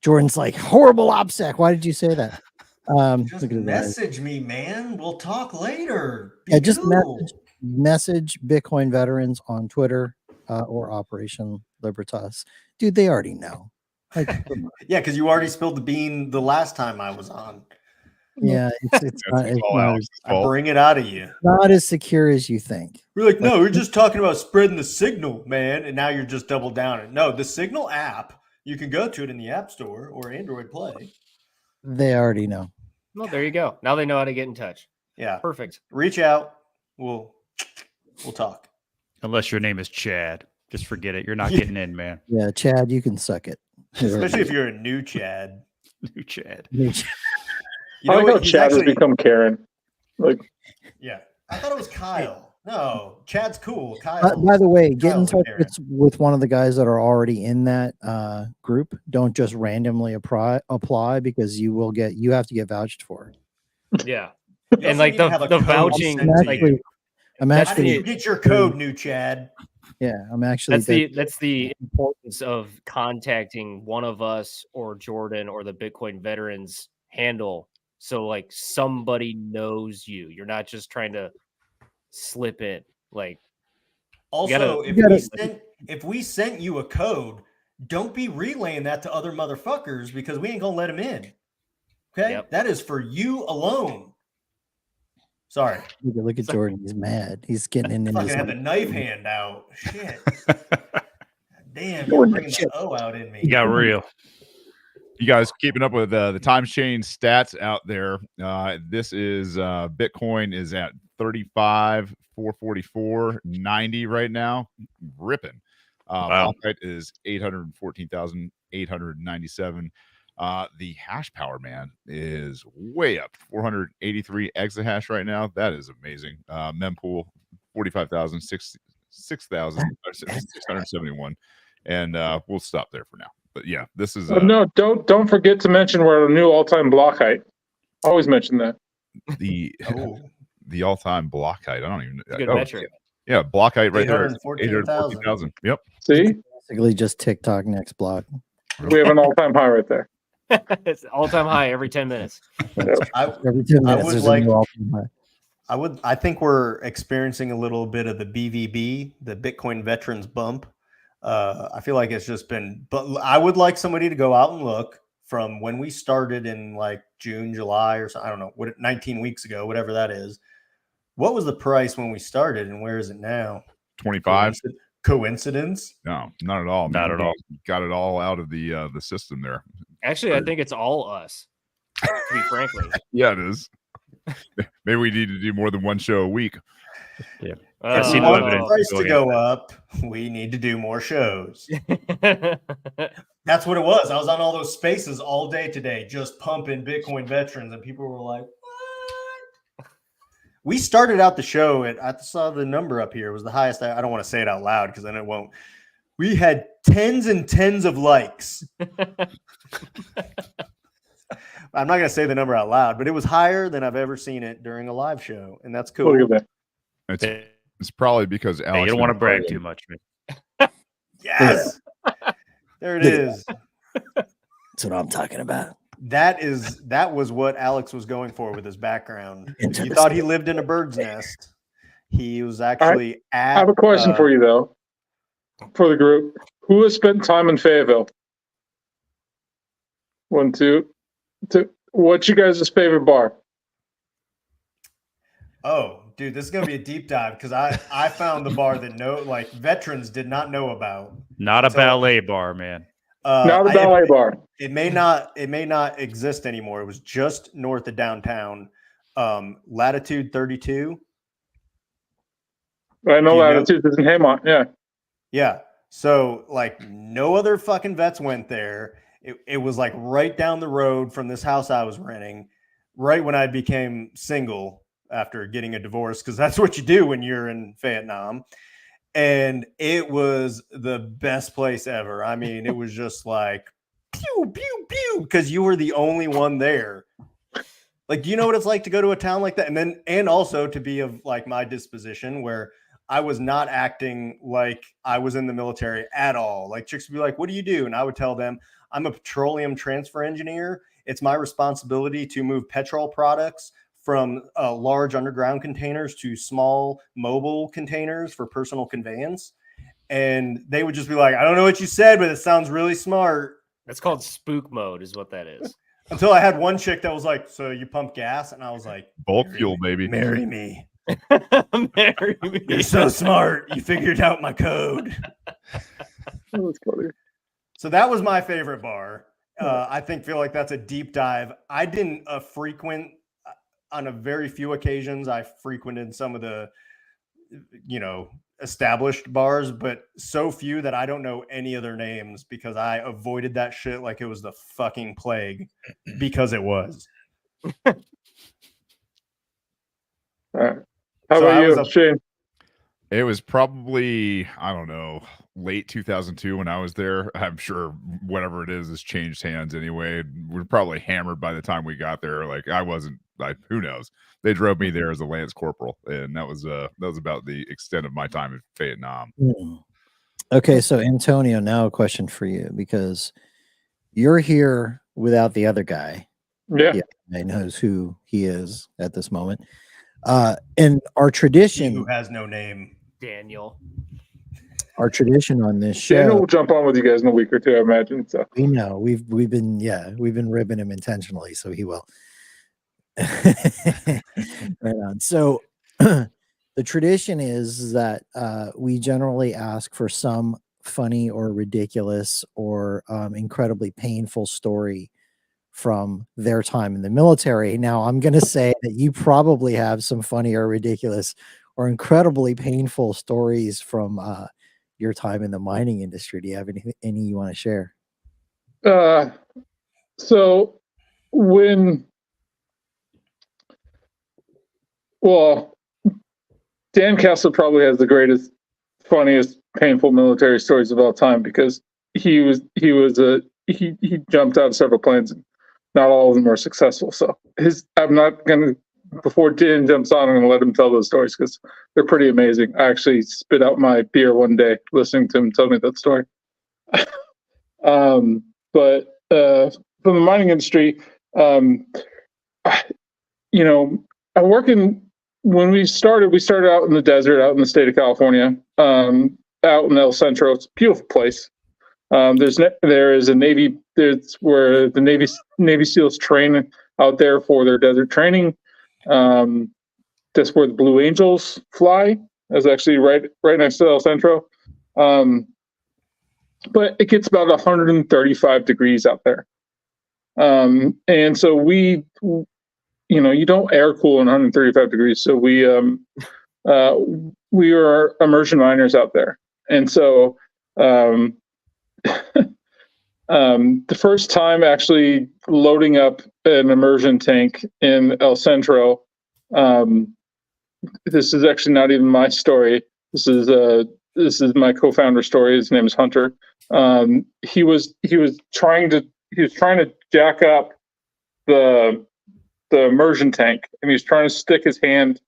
Speaker 2: Jordan's like, horrible OPSEC. Why did you say that?
Speaker 1: Just
Speaker 2: Look at his eyes.
Speaker 1: message me, man. We'll talk later. Be
Speaker 2: Yeah, just
Speaker 1: cool.
Speaker 2: message Bitcoin veterans on Twitter or Operation Libertas. Dude, they already know. Like,
Speaker 1: Yeah, because you already spilled the bean the last time I was on.
Speaker 2: yeah, it's
Speaker 1: I bring it out of you.
Speaker 2: not as secure as you think.
Speaker 1: We're like, no, we're just talking about spreading the signal, man. And now you're just double down it. No, the Signal app, you can go to it in the App Store or Android Play.
Speaker 2: They already know.
Speaker 7: Well, there you go. Now they know how to get in touch.
Speaker 1: Yeah.
Speaker 7: Perfect.
Speaker 1: Reach out. We'll talk.
Speaker 4: Unless your name is Chad. Just forget it. You're not getting in, man.
Speaker 2: Yeah, Chad, you can suck it.
Speaker 1: Especially if you're a new Chad.
Speaker 4: New Chad.
Speaker 1: You
Speaker 6: I like how
Speaker 1: what? He's
Speaker 6: Chad
Speaker 1: actually-
Speaker 6: has become Karen. Like,
Speaker 1: Yeah. I thought it was Kyle. No, Chad's cool. Kyle.
Speaker 2: by the way, get in
Speaker 1: Kyle's a
Speaker 2: touch
Speaker 1: Karen.
Speaker 2: with one of the guys that are already in that group. Don't just randomly apply because you have to get vouched for.
Speaker 7: Yeah.
Speaker 1: You
Speaker 7: And
Speaker 1: also
Speaker 7: like
Speaker 1: need to have a
Speaker 7: the
Speaker 1: code
Speaker 7: vouching,
Speaker 1: sent to
Speaker 7: like
Speaker 1: you.
Speaker 2: I'm
Speaker 1: How do
Speaker 2: actually
Speaker 1: you get your code, new Chad?
Speaker 2: yeah, I'm actually
Speaker 7: that's the importance of contacting one of us or Jordan or the Bitcoin veterans handle. So like somebody knows you. You're not just trying to slip in. Like
Speaker 1: Also,
Speaker 7: gotta-
Speaker 1: if we sent you a code, don't be relaying that to other motherfuckers because we ain't gonna let them in. Okay,
Speaker 7: Yep.
Speaker 1: that is for you alone. Sorry,
Speaker 2: look at Jordan. He's mad. He's getting in
Speaker 1: fucking
Speaker 2: his
Speaker 1: have the knife hand out. Shit. Damn, you're bringing the O out in me.
Speaker 4: You got real.
Speaker 3: You guys keeping up with the time chain stats out there? This is Bitcoin is at 35,444.90 right now, ripping.
Speaker 4: Wow.
Speaker 3: Bauxite is 814,897. The hash power, man, is way up, 483 exahash right now. That is amazing. Mempool 45,000, 6,671, and we'll stop there for now. But yeah, this is
Speaker 6: no, don't forget to mention we're at a new all-time block height. Always mention that.
Speaker 3: the
Speaker 1: Oh,
Speaker 3: the all-time block height. I don't even
Speaker 7: it's a good
Speaker 3: oh,
Speaker 7: metric.
Speaker 3: yeah, block height right there.
Speaker 1: 814,000.
Speaker 3: 814,000. Yep.
Speaker 6: See,
Speaker 2: basically just TikTok next block.
Speaker 6: we have an all-time high right there.
Speaker 7: It's all-time high every 10 minutes.
Speaker 2: Every 10
Speaker 1: I
Speaker 2: minutes,
Speaker 1: would
Speaker 2: there's
Speaker 1: like-
Speaker 2: a new all-time high.
Speaker 1: I think we're experiencing a little bit of the BVB, the Bitcoin Veterans Bump. I feel like it's just been, but I would like somebody to go out and look from when we started in like June, July, or something. I don't know, 19 weeks ago, whatever that is. What was the price when we started and where is it now?
Speaker 3: 25.
Speaker 1: Coincidence?
Speaker 3: No, not at all.
Speaker 4: Not
Speaker 3: man.
Speaker 4: at all.
Speaker 3: Got it all out of the system there.
Speaker 7: Actually, I think it's all us, to be frankly.
Speaker 3: Yeah, it is. Maybe we need to do more than one show a week.
Speaker 4: I see
Speaker 1: If
Speaker 4: no
Speaker 1: we want the
Speaker 4: evidence
Speaker 1: price
Speaker 4: to
Speaker 1: to
Speaker 4: go
Speaker 1: go up, we need to do more shows. That's what it was. I was on all those spaces all day today, just pumping Bitcoin veterans, and people were like, "What?" We started out the show at, I saw the number up here, it was the highest. I don't want to say it out loud because then it won't. We had tens and tens of likes. I'm not going to say the number out loud, but it was higher than I've ever seen it during a live show, and that's cool.
Speaker 6: Look at that.
Speaker 3: It's probably because Alex.
Speaker 4: Hey, you don't want to
Speaker 3: didn't
Speaker 4: brag
Speaker 3: follow
Speaker 4: too
Speaker 3: him.
Speaker 4: much, man.
Speaker 1: Yes, there it is.
Speaker 2: That's what I'm talking about.
Speaker 1: That was what Alex was going for with his background.
Speaker 2: Into
Speaker 1: You
Speaker 2: the
Speaker 1: thought he
Speaker 2: sky.
Speaker 1: lived in a bird's nest. He was actually at.
Speaker 6: I have a question for you though, for the group. Who has spent time in Fayetteville? 1, 2, 2. What's your guys' favorite bar?
Speaker 1: Oh, dude, this is gonna be a deep dive because I found the bar that veterans did not know about.
Speaker 4: Not a
Speaker 1: So-
Speaker 4: ballet bar, man.
Speaker 6: Not a ballet bar.
Speaker 1: It may not exist anymore. It was just north of downtown, latitude 32.
Speaker 6: I know
Speaker 1: Do you know-
Speaker 6: Latitude is in Haymont. Yeah.
Speaker 1: Yeah. So like no other fucking vets went there. It was like right down the road from this house I was renting, right when I became single after getting a divorce, because that's what you do when you're in Vietnam. And it was the best place ever. I mean, it was just like pew, pew, pew, because you were the only one there. Like, do you know what it's like to go to a town like that? And also to be of like my disposition where I was not acting like I was in the military at all. Like chicks would be like, what do you do? And I would tell them, I'm a petroleum transfer engineer. It's my responsibility to move petrol products from large underground containers to small mobile containers for personal conveyance. And they would just be like, I don't know what you said, but it sounds really smart.
Speaker 7: That's called spook mode, is what that is.
Speaker 1: Until I had one chick that was like, so you pump gas? And I was like,
Speaker 3: Bulk fuel, baby.
Speaker 1: marry me.
Speaker 7: Marry me.
Speaker 1: You're so smart. You figured out my code.
Speaker 6: That was funny.
Speaker 1: So that was my favorite bar. I feel like that's a deep dive. I didn't frequent on a very few occasions. I frequented some of the, established bars, but so few that I don't know any other names because I avoided that shit like it was the fucking plague because it was.
Speaker 6: All right. How
Speaker 1: So I
Speaker 6: about
Speaker 1: was
Speaker 6: you,
Speaker 1: a-
Speaker 6: Shane?
Speaker 3: It was probably, I don't know, late 2002 when I was there. I'm sure whatever it is has changed hands anyway. We're probably hammered by the time we got there. Like I wasn't, like, who knows? They drove me there as a Lance Corporal, and that was about the extent of my time in Vietnam.
Speaker 2: Okay, so Antonio, now a question for you, because you're here without the other guy.
Speaker 6: Yeah.
Speaker 2: I knows who he is at this moment. And our
Speaker 1: He
Speaker 2: tradition,
Speaker 1: who has no name.
Speaker 7: Daniel.
Speaker 2: our tradition on this
Speaker 6: Daniel
Speaker 2: show,
Speaker 6: will jump on with you guys in a week or two, I imagine. So
Speaker 2: we know we've been ribbing him intentionally, so he will. Right on. So the tradition is that we generally ask for some funny or ridiculous or incredibly painful story from their time in the military. Now, I'm going to say that you probably have some funny or ridiculous or incredibly painful stories from your time in the mining industry. Do you have any you want to share?
Speaker 6: so Dan Kessler probably has the greatest, funniest, painful military stories of all time because he jumped out of several planes and not all of them were successful. So I'm not gonna, before Dan jumps on, I'm gonna let him tell those stories because they're pretty amazing. I actually spit out my beer one day listening to him tell me that story. But from the mining industry, when we started out in the desert, out in the state of California, out in El Centro. It's a beautiful place. There is a Navy. There's where the Navy SEALs train out there for their desert training. That's where the Blue Angels fly. That's actually right next to El Centro. But it gets about 135 degrees out there. And so you don't air cool in 135 degrees. So we are immersion miners out there. And so the first time actually loading up an immersion tank in El Centro, this is actually not even my story. This is my co-founder's story. His name is Hunter. He was trying to jack up the immersion tank, and he was trying to stick his hand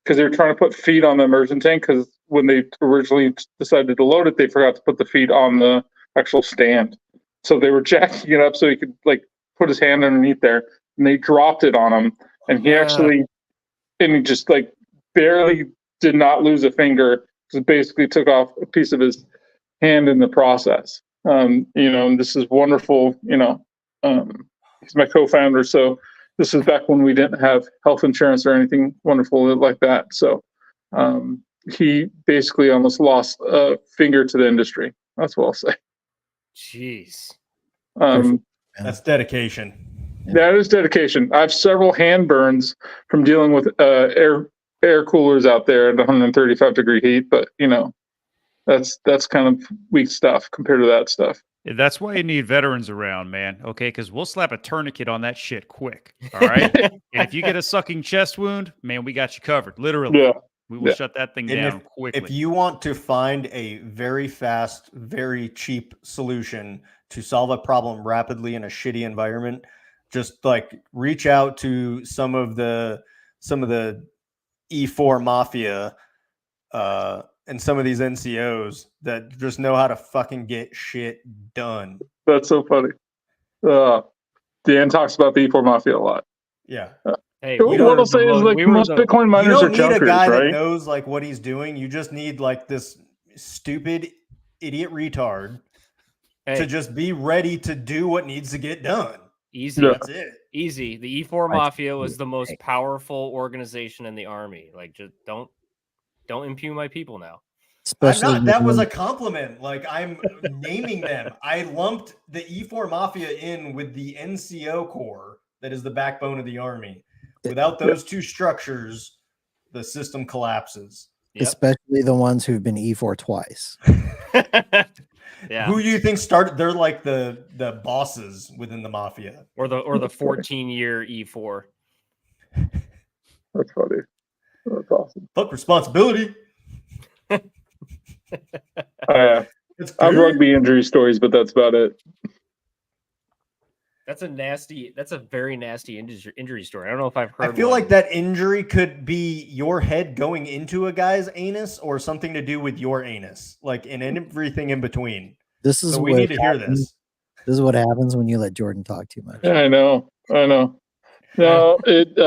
Speaker 6: because they were trying to put feet on the immersion tank, because when they originally decided to load it, they forgot to put the feet on the actual stand. So they were jacking it up so he could put his hand underneath there, and they dropped it on him, and he just barely did not lose a finger, because basically took off a piece of his hand in the process. And this is wonderful. He's my co-founder, so this is back when we didn't have health insurance or anything wonderful like that. So he basically almost lost a finger to the industry. That's what I'll say.
Speaker 7: Jeez.
Speaker 1: That's dedication.
Speaker 6: That is dedication. I have several hand burns from dealing with air coolers out there at 135 degree heat, but that's kind of weak stuff compared to that stuff.
Speaker 4: That's why you need veterans around, man. Okay, because we'll slap a tourniquet on that shit quick. All right. And if you get a sucking chest wound, man, we got you covered. Literally.
Speaker 6: Yeah.
Speaker 4: We will shut that thing down quickly.
Speaker 1: If you want to find a very fast, very cheap solution to solve a problem rapidly in a shitty environment, just reach out to some of the E4 mafia and some of these NCOs that just know how to fucking get shit done.
Speaker 6: That's so funny. Dan talks about the E4 Mafia a lot.
Speaker 1: Yeah.
Speaker 7: Hey,
Speaker 6: What I'll say is like most Bitcoin
Speaker 1: You
Speaker 6: miners are
Speaker 1: don't need a
Speaker 6: junkers,
Speaker 1: guy that
Speaker 6: right?
Speaker 1: knows like what he's doing. You just need like this stupid idiot retard to just be ready to do what needs to get done.
Speaker 7: Easy.
Speaker 6: Yeah.
Speaker 1: That's it.
Speaker 7: Easy. The E4 Mafia was the most powerful organization in the army. Like, just don't impugn my people now.
Speaker 1: I'm not. That was a compliment. Like, I'm naming them. I lumped the E4 Mafia in with the NCO Corps, that is the backbone of the army. Without those two structures, the system collapses.
Speaker 7: Yep.
Speaker 2: Especially the ones who've been E4 twice.
Speaker 7: Yeah.
Speaker 1: Who do you think started? They're like the bosses within the mafia,
Speaker 7: or the 14-year E4.
Speaker 6: That's funny. That's awesome.
Speaker 1: Fuck responsibility.
Speaker 6: I have rugby injury stories, but that's about it.
Speaker 7: That's a very nasty injury story. I don't know if I've heard.
Speaker 1: I feel like that injury could be your head going into a guy's anus or something to do with your anus, like in everything in between.
Speaker 2: This is
Speaker 1: so we need to hear this.
Speaker 2: This is what happens when you let Jordan talk too much.
Speaker 6: Yeah, I know. No, it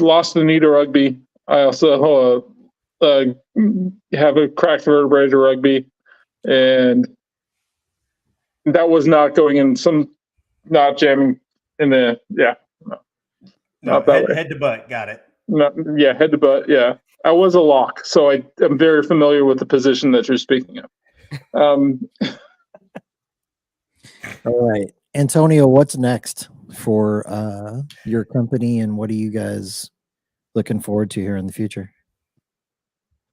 Speaker 6: lost the knee to rugby. I also have a cracked vertebrae to rugby, and that was not going in not jamming in the
Speaker 1: head to butt. Got it.
Speaker 6: Head to butt. Yeah, I was a lock, so I'm very familiar with the position that you're speaking of.
Speaker 2: All right, Antonio, what's next for your company, and what are you guys looking forward to here in the future?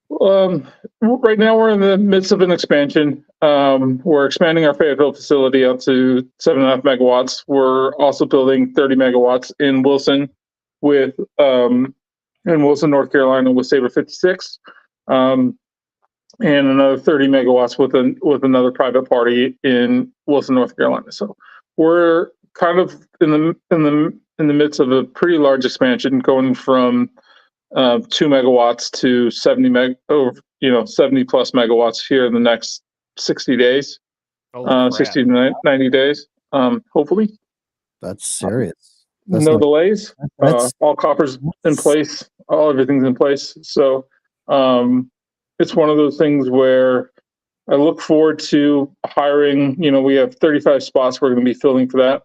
Speaker 6: Right now we're in the midst of an expansion. We're expanding our Fayetteville facility up to 7.5 megawatts. We're also building 30 megawatts in Wilson North Carolina with Sabre 56, and another 30 megawatts with another private party in Wilson, North Carolina. So we're kind of in the midst of a pretty large expansion, going from 2 megawatts to 70 plus megawatts here in the next 60 days, 60 to 90 days, hopefully.
Speaker 2: That's serious.
Speaker 6: No delays. All coppers in place. Everything's in place. So it's one of those things where I look forward to hiring. We have 35 spots we're going to be filling for that.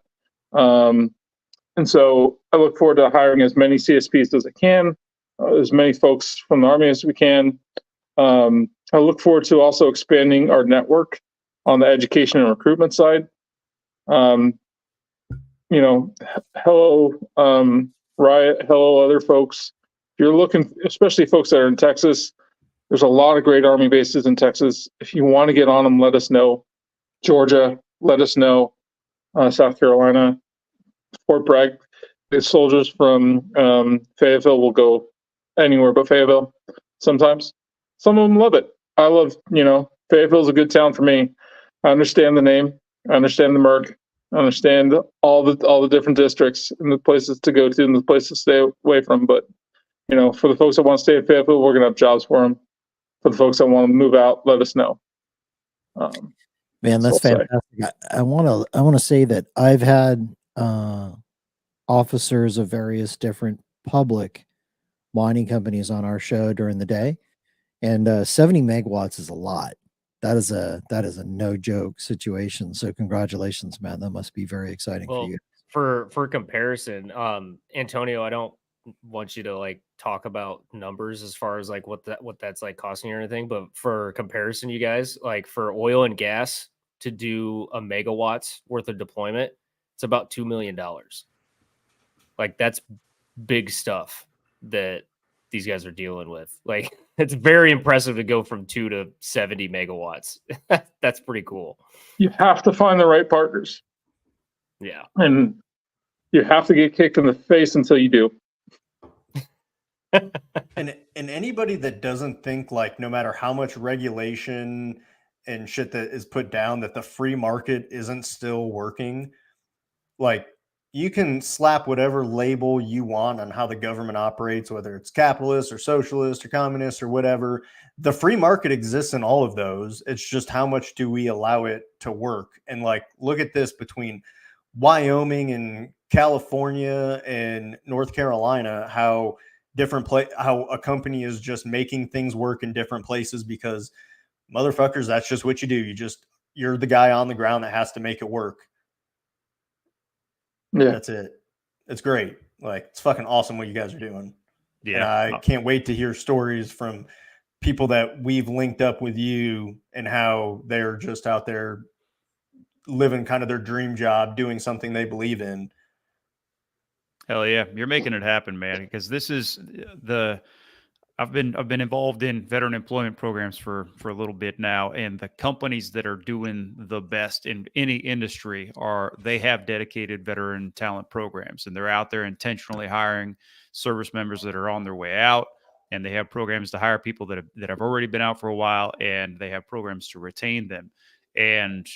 Speaker 6: And so I look forward to hiring as many CSPs as I can, as many folks from the Army as we can. I look forward to also expanding our network on the education and recruitment side. Hello, Riot, hello, other folks. If you're looking, especially folks that are in Texas, there's a lot of great Army bases in Texas. If you want to get on them, let us know. Georgia, let us know. South Carolina, Fort Bragg. The soldiers from Fayetteville will go anywhere but Fayetteville sometimes. Some of them love it. I love, Fayetteville's a good town for me. I understand the name. I understand the Merc. I understand all the different districts and the places to go to and the places to stay away from. But, for the folks that want to stay at Fayetteville, we're going to have jobs for them. For the folks that want to move out, let us know.
Speaker 2: Man, that's fantastic. I want to say that I've had officers of various different public mining companies on our show during the day, and 70 megawatts is a lot. That is a no joke situation. So congratulations, man. That must be very exciting for you.
Speaker 7: For comparison, Antonio, I don't want you to talk about numbers as far as what that's costing or anything, but for comparison, you guys, for oil and gas to do a megawatt's worth of deployment, it's about $2 million. That's big stuff that these guys are dealing with. It's very impressive to go from 2 to 70 megawatts. That's pretty cool.
Speaker 6: You have to find the right partners.
Speaker 7: Yeah.
Speaker 6: And you have to get kicked in the face until you do.
Speaker 1: and anybody that doesn't think no matter how much regulation and shit that is put down, that the free market isn't still working, you can slap whatever label you want on how the government operates, whether it's capitalist or socialist or communist or whatever. The free market exists in all of those. It's just how much do we allow it to work? And like, look at this between Wyoming and California and North Carolina, how how a company is just making things work in different places because motherfuckers, that's just what you do. You're the guy on the ground that has to make it work.
Speaker 6: Yeah.
Speaker 1: That's it. It's great. Like, it's fucking awesome what you guys are doing.
Speaker 4: Yeah.
Speaker 1: And I can't wait to hear stories from people that we've linked up with you and how they're just out there living kind of their dream job, doing something they believe in.
Speaker 4: Hell yeah, you're making it happen, man. Because this is I've been involved in veteran employment programs for a little bit now, and the companies that are doing the best in any industry they have dedicated veteran talent programs, and they're out there intentionally hiring service members that are on their way out, and they have programs to hire people that have already been out for a while, and they have programs to retain them. And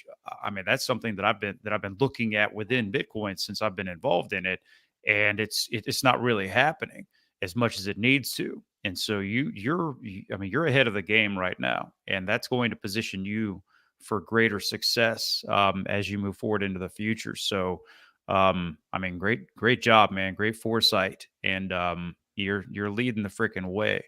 Speaker 4: I mean, that's something that I've been looking at within Bitcoin since I've been involved in it, and it's not really happening as much as it needs to. And so you're ahead of the game right now, and that's going to position you for greater success as you move forward into the future. So, I mean, great job, man. Great foresight, and you're leading the freaking way,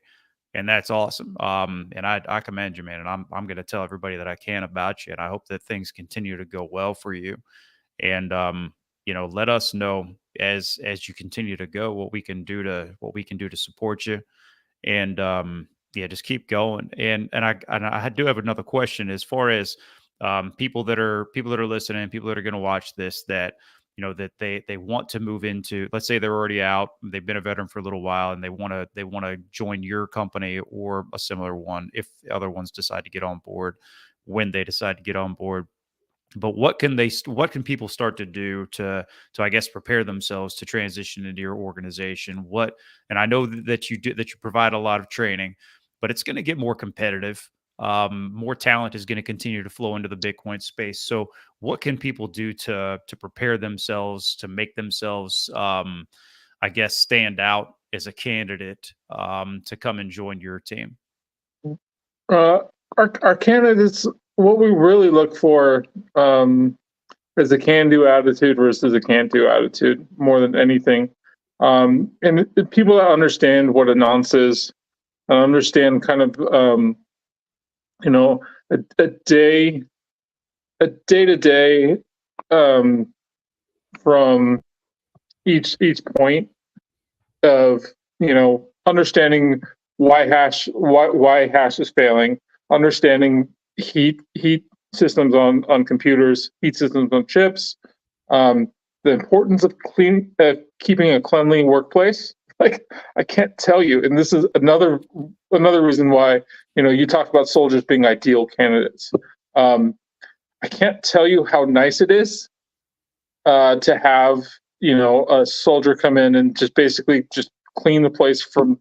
Speaker 4: and that's awesome. And I commend you, man. And I'm going to tell everybody that I can about you, and I hope that things continue to go well for you. And let us know as you continue to go what we can do to support you. And yeah, just keep going. And I do have another question as far as people that are listening, people that are going to watch this, that that they want to move into, let's say they're already out, they've been a veteran for a little while, and they want to join your company or a similar one if other ones decide to get on board, when they decide to get on board. But what can people start to do to I guess prepare themselves to transition into your organization? And I know that you provide a lot of training, but it's going to get more competitive. More talent is going to continue to flow into the Bitcoin space. So what can people do to prepare themselves, to make themselves I guess stand out as a candidate to come and join your team?
Speaker 6: Our candidates, what we really look for is a can-do attitude versus a can't-do attitude more than anything. And people that understand what a nonce is, and understand kind of a day-to-day from each point of understanding why hash is failing, understanding heat systems on computers, heat systems on chips, the importance of keeping a cleanly workplace. Like, I can't tell you, and this is another reason why you talk about soldiers being ideal candidates. I can't tell you how nice it is to have a soldier come in and just basically just clean the place from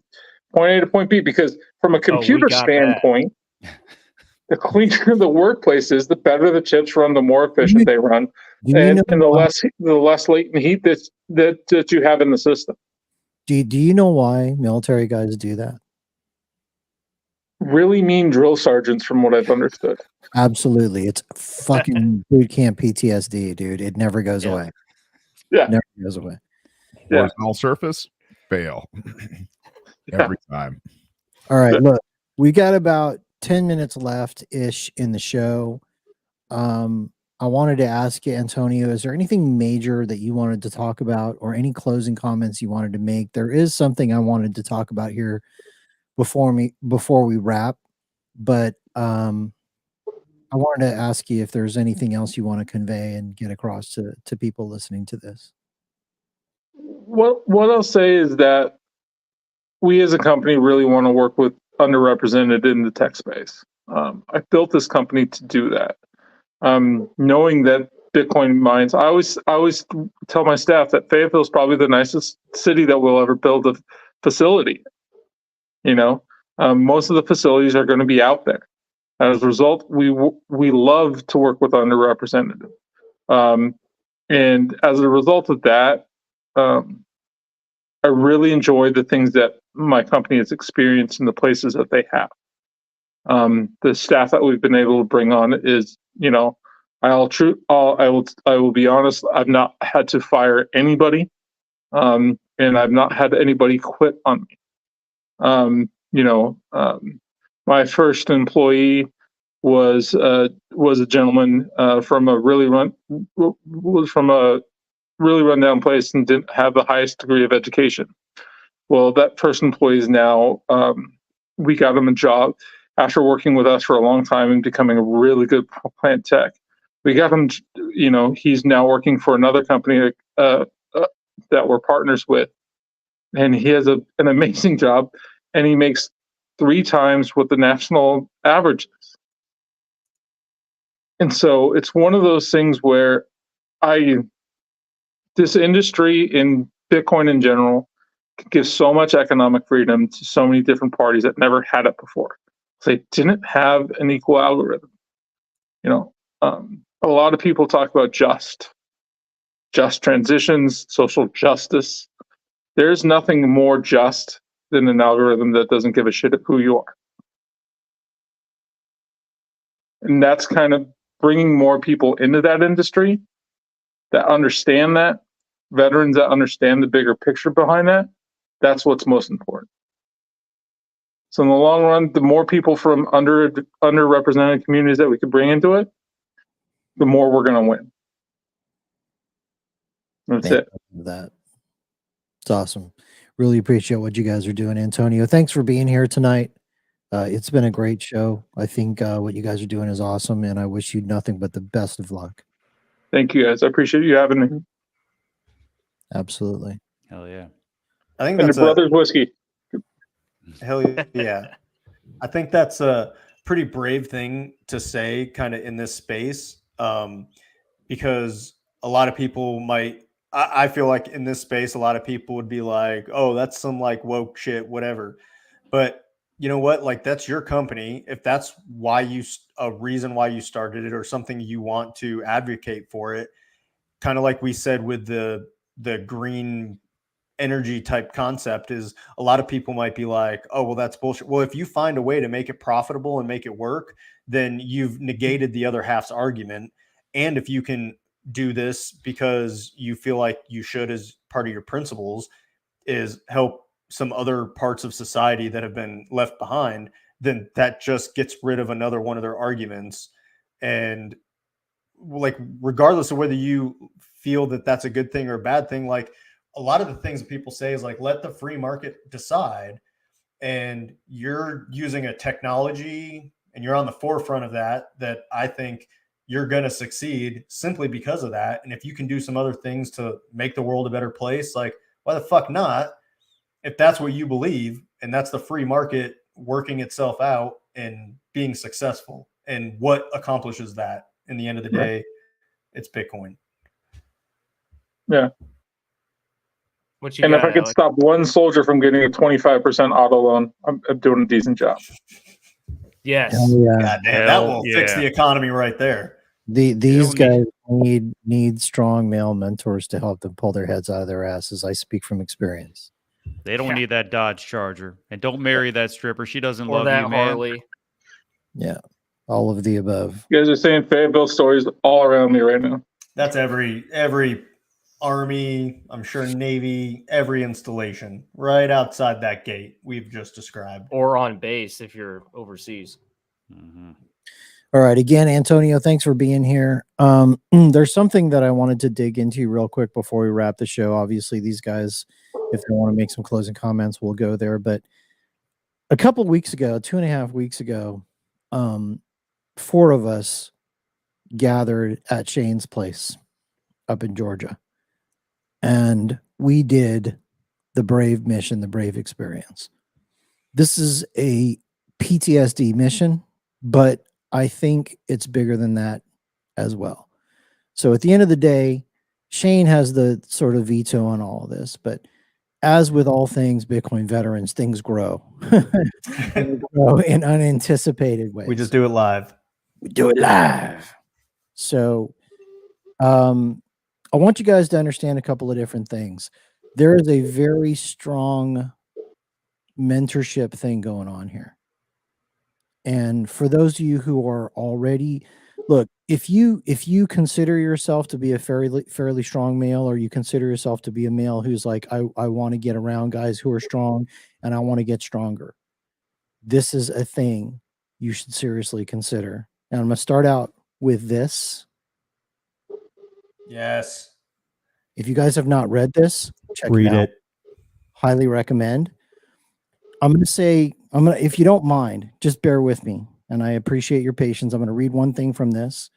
Speaker 6: point A to point B, because from a computer standpoint, the cleaner the workplace is, the better the chips run, the more efficient they run, and the less latent heat that you have in the system.
Speaker 2: Do you know why military guys do that?
Speaker 6: Really mean drill sergeants, from what I've understood.
Speaker 2: Absolutely. It's fucking boot camp PTSD, dude. It never goes away.
Speaker 6: Yeah.
Speaker 2: It never goes away.
Speaker 3: Horizontal surface, fail. Every time.
Speaker 2: All right, look, we got about 10 minutes left-ish in the show. I wanted to ask you, Antonio, is there anything major that you wanted to talk about, or any closing comments you wanted to make? There is something I wanted to talk about here before we wrap, but I wanted to ask you if there's anything else you want to convey and get across to people listening to this.
Speaker 6: What I'll say is that we as a company really want to work with underrepresented in the tech space. I built this company to do that. Knowing that Bitcoin mines, I always tell my staff that Fayetteville is probably the nicest city that we'll ever build a facility. Most of the facilities are going to be out there. As a result, we love to work with underrepresented. And as a result of that, I really enjoy the things that my company has experienced in the places that they have. The staff that we've been able to bring on is, I will be honest, I've not had to fire anybody, and I've not had anybody quit on me. My first employee was a gentleman from a really rundown place and didn't have the highest degree of education. Well, that first employee is now, we got him a job after working with us for a long time and becoming a really good plant tech. We got him, he's now working for another company that we're partners with. And he has an amazing job, and he makes 3 times what the national average is. And so it's one of those things where this industry in Bitcoin in general gives so much economic freedom to so many different parties that never had it before. They didn't have an equal algorithm. A lot of people talk about just transitions, social justice. There's nothing more just than an algorithm that doesn't give a shit who you are. And that's kind of bringing more people into that industry that understand that, veterans that understand the bigger picture behind that. That's what's most important. So in the long run, the more people from underrepresented communities that we could bring into it, the more we're going to win. That's it.
Speaker 2: That. It's awesome. Really appreciate what you guys are doing, Antonio. Thanks for being here tonight. It's been a great show. I think what you guys are doing is awesome, and I wish you nothing but the best of luck.
Speaker 6: Thank you, guys. I appreciate you having me.
Speaker 2: Absolutely.
Speaker 4: Hell yeah.
Speaker 1: I think
Speaker 6: And
Speaker 1: that's
Speaker 6: the Brothers Whiskey.
Speaker 1: Hell yeah. I think that's a pretty brave thing to say kind of in this space, because a lot of people might, I feel like in this space, a lot of people would be like, oh, that's some like woke shit, whatever. But you know what? Like, that's your company. If that's a reason why you started it or something you want to advocate for it, kind of like we said with the green energy type concept, is a lot of people might be like, oh, well, that's bullshit. Well, if you find a way to make it profitable and make it work, then you've negated the other half's argument. And if you can do this because you feel like you should, as part of your principles, is help some other parts of society that have been left behind, then that just gets rid of another one of their arguments. And like, regardless of whether you feel that that's a good thing or a bad thing, like a lot of the things that people say is like, let the free market decide. And you're using a technology and you're on the forefront of that I think you're going to succeed simply because of that. And if you can do some other things to make the world a better place, like, why the fuck not? If that's what you believe, and that's the free market working itself out and being successful. And what accomplishes that in the end of the day, it's Bitcoin.
Speaker 5: What you
Speaker 6: And
Speaker 5: got,
Speaker 6: if I could
Speaker 5: Alex?
Speaker 6: stop one soldier from getting a 25% auto loan, I'm doing a decent job.
Speaker 5: Yes.
Speaker 2: Yeah.
Speaker 1: God damn, that will fix the economy right there.
Speaker 2: These guys need strong male mentors to help them pull their heads out of their asses. I speak from experience.
Speaker 4: They don't need that Dodge Charger, and don't marry that stripper. She doesn't
Speaker 5: Or
Speaker 4: love
Speaker 5: that
Speaker 4: you, man.
Speaker 5: Harley.
Speaker 2: Yeah, all of the above.
Speaker 6: You guys are saying Fayetteville stories all around me right now.
Speaker 1: That's every Army, I'm sure Navy, every installation right outside that gate we've just described.
Speaker 5: Or on base if you're overseas.
Speaker 4: Mm-hmm.
Speaker 2: All right. Again, Antonio, thanks for being here. There's something that I wanted to dig into real quick before we wrap the show. Obviously, these guys, if they want to make some closing comments, we'll go there. But a couple weeks ago, 2.5 weeks ago, 4 of us gathered at Shane's place up in Georgia. And we did the Brave mission, the Brave experience. This is a PTSD mission, but I think it's bigger than that as well. So at the end of the day, Shane has the sort of veto on all of this, but as with all things Bitcoin veterans, things grow. They grow in unanticipated ways.
Speaker 1: We just do it live.
Speaker 2: We do it live. So I want you guys to understand a couple of different things. There is a very strong mentorship thing going on here. And for those of you who are already, look, if you consider yourself to be a fairly strong male, or you consider yourself to be a male who's like, I want to get around guys who are strong and I want to get stronger, this is a thing you should seriously consider. And I'm going to start out with this.
Speaker 1: Yes.
Speaker 2: If you guys have not read this, check
Speaker 1: Read
Speaker 2: it out.
Speaker 1: it.
Speaker 2: Highly recommend. I'm going to say, if you don't mind, just bear with me. And I appreciate your patience. I'm going to read one thing from this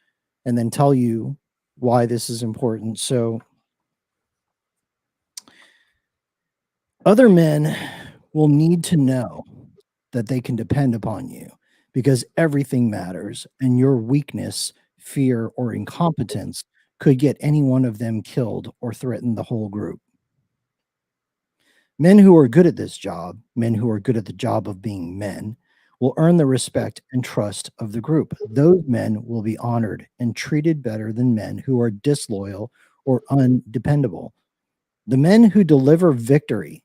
Speaker 2: and then tell you why this is important. So, other men will need to know that they can depend upon you, because everything matters, and your weakness, fear, or incompetence could get any one of them killed or threaten the whole group. Men who are good at this job, men who are good at the job of being men, will earn the respect and trust of the group. Those men will be honored and treated better than men who are disloyal or undependable. The men who deliver victory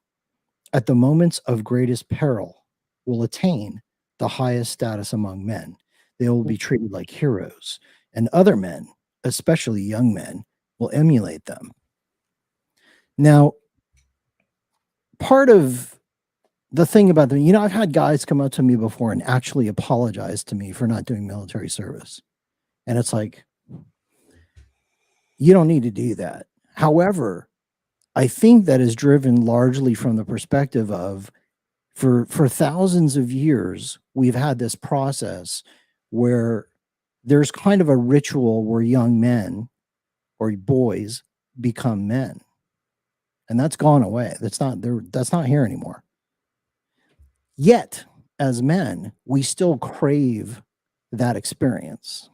Speaker 2: at the moments of greatest peril will attain the highest status among men. They will be treated like heroes, and other men, especially young men, will emulate them. Now, part of the thing about them, I've had guys come up to me before and actually apologize to me for not doing military service. And it's like, you don't need to do that. However, I think that is driven largely from the perspective of, for thousands of years, we've had this process where there's kind of a ritual where young men or boys become men. And that's gone away. That's not here anymore. Yet, as men, we still crave that experience.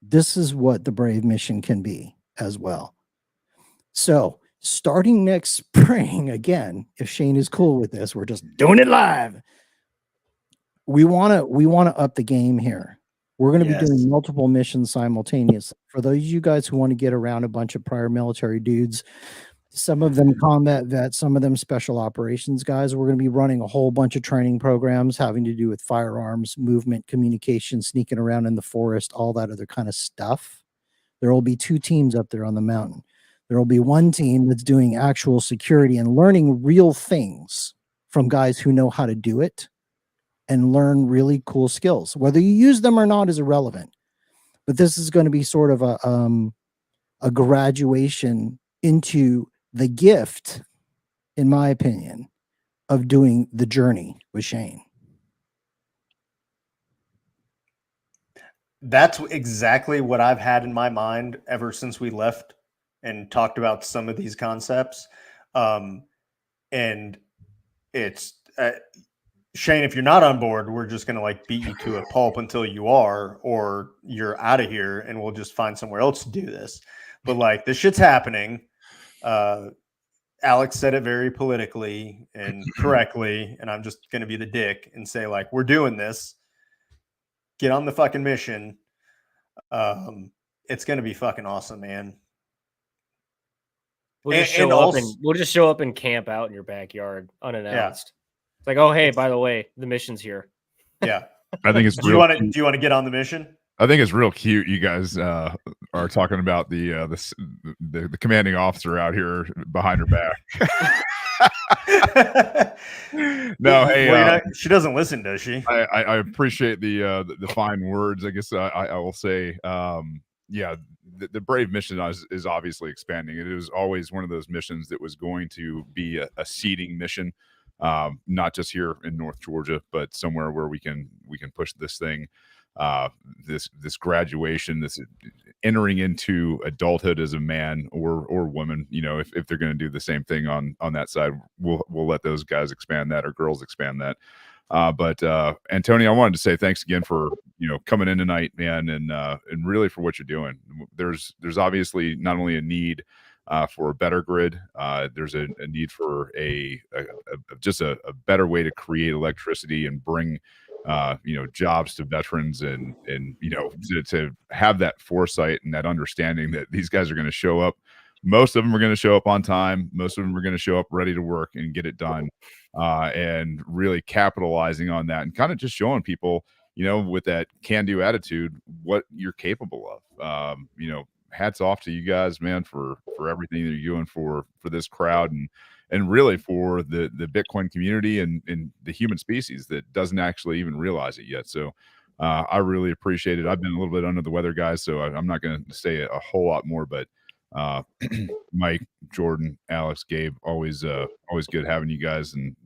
Speaker 2: This is what the Brave mission can be as well. So, starting next spring, again, if Shane is cool with this, we're just doing it live. We want to up the game here. We're going to be doing multiple missions simultaneously. For those of you guys who want to get around a bunch of prior military dudes, some of them combat vets, some of them special operations guys, we're going to be running a whole bunch of training programs having to do with firearms, movement, communication, sneaking around in the forest, all that other kind of stuff. There will be 2 teams up there on the mountain. There will be one team that's doing actual security and learning real things from guys who know how to do it and learn really cool skills. Whether you use them or not is irrelevant. But this is going to be sort of a graduation into the gift, in my opinion, of doing the journey with Shane.
Speaker 1: That's exactly what I've had in my mind ever since we left and talked about some of these concepts. And it's Shane, if you're not on board, we're just going to beat you to a pulp until you are, or you're out of here and we'll just find somewhere else to do this. But this shit's happening. Alex said it very politically and correctly, and I'm just going to be the dick and say, we're doing this. Get on the fucking mission. It's going to be fucking awesome, man.
Speaker 7: We'll just show up and camp out in your backyard unannounced. Yeah. It's like, oh, hey, by the way, the mission's here.
Speaker 1: Yeah.
Speaker 3: I think it's
Speaker 1: do you want to get on the mission?
Speaker 3: I think it's real cute. You guys are talking about the commanding officer out here behind her back. No, hey,
Speaker 1: she doesn't listen, does she?
Speaker 3: I appreciate the fine words. I guess I will say, yeah, the Brave mission is obviously expanding. It was always one of those missions that was going to be a seeding mission, not just here in North Georgia, but somewhere where we can push this thing. This graduation, this entering into adulthood as a man or woman, if they're going to do the same thing on that side, we'll let those guys expand that, or girls expand that. But Antonio, I wanted to say thanks again for coming in tonight, man, and really for what you're doing. There's obviously not only a need for a better grid, there's a need for just a better way to create electricity and bring jobs to veterans, and to have that foresight and that understanding that these guys are going to show up most of them are going to show up on time. Most of them are going to show up ready to work and get it done, and really capitalizing on that and kind of just showing people, with that can-do attitude, what you're capable of. Hats off to you guys, man, for everything that you're doing for this crowd and really for the Bitcoin community and the human species that doesn't actually even realize it yet. So I really appreciate it. I've been a little bit under the weather, guys, so I'm not going to say a whole lot more, but Mike, Jordan, Alex, Gabe, always good having you guys and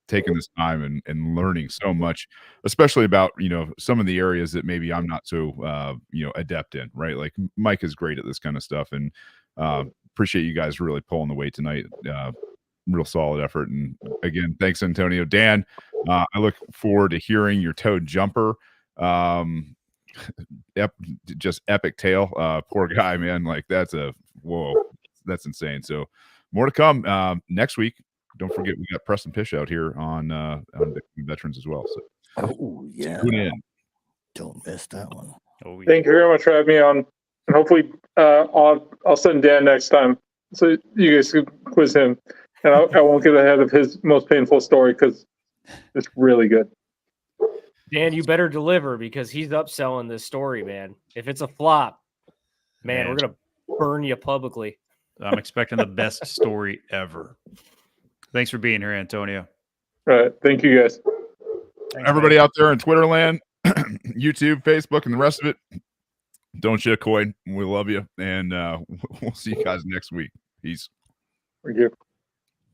Speaker 3: taking this time and learning so much, especially about some of the areas that maybe I'm not so adept in, right? Like Mike is great at this kind of stuff, and appreciate you guys really pulling the weight tonight. Real solid effort, and again, thanks, Antonio. Dan, I look forward to hearing your Toad Jumper just epic tale. Poor guy, man. Like that's insane. So more to come next week. Don't forget we got Preston Pish out here on Veterans as well. So tune in.
Speaker 2: Don't miss that one.
Speaker 6: Thank you very much for having me on, and hopefully I'll send Dan next time so you guys can quiz him, and I won't get ahead of his most painful story because it's really good.
Speaker 7: Dan, you better deliver because he's upselling this story, man. If it's a flop, man, we're gonna burn you publicly.
Speaker 4: I'm expecting the best story ever. Thanks for being here, Antonio.
Speaker 6: All right. Thank you, guys.
Speaker 3: Thanks, everybody out there in Twitter land, YouTube, Facebook, and the rest of it. Don't shit coin. We love you. And we'll see you guys next week. Peace.
Speaker 6: Thank you.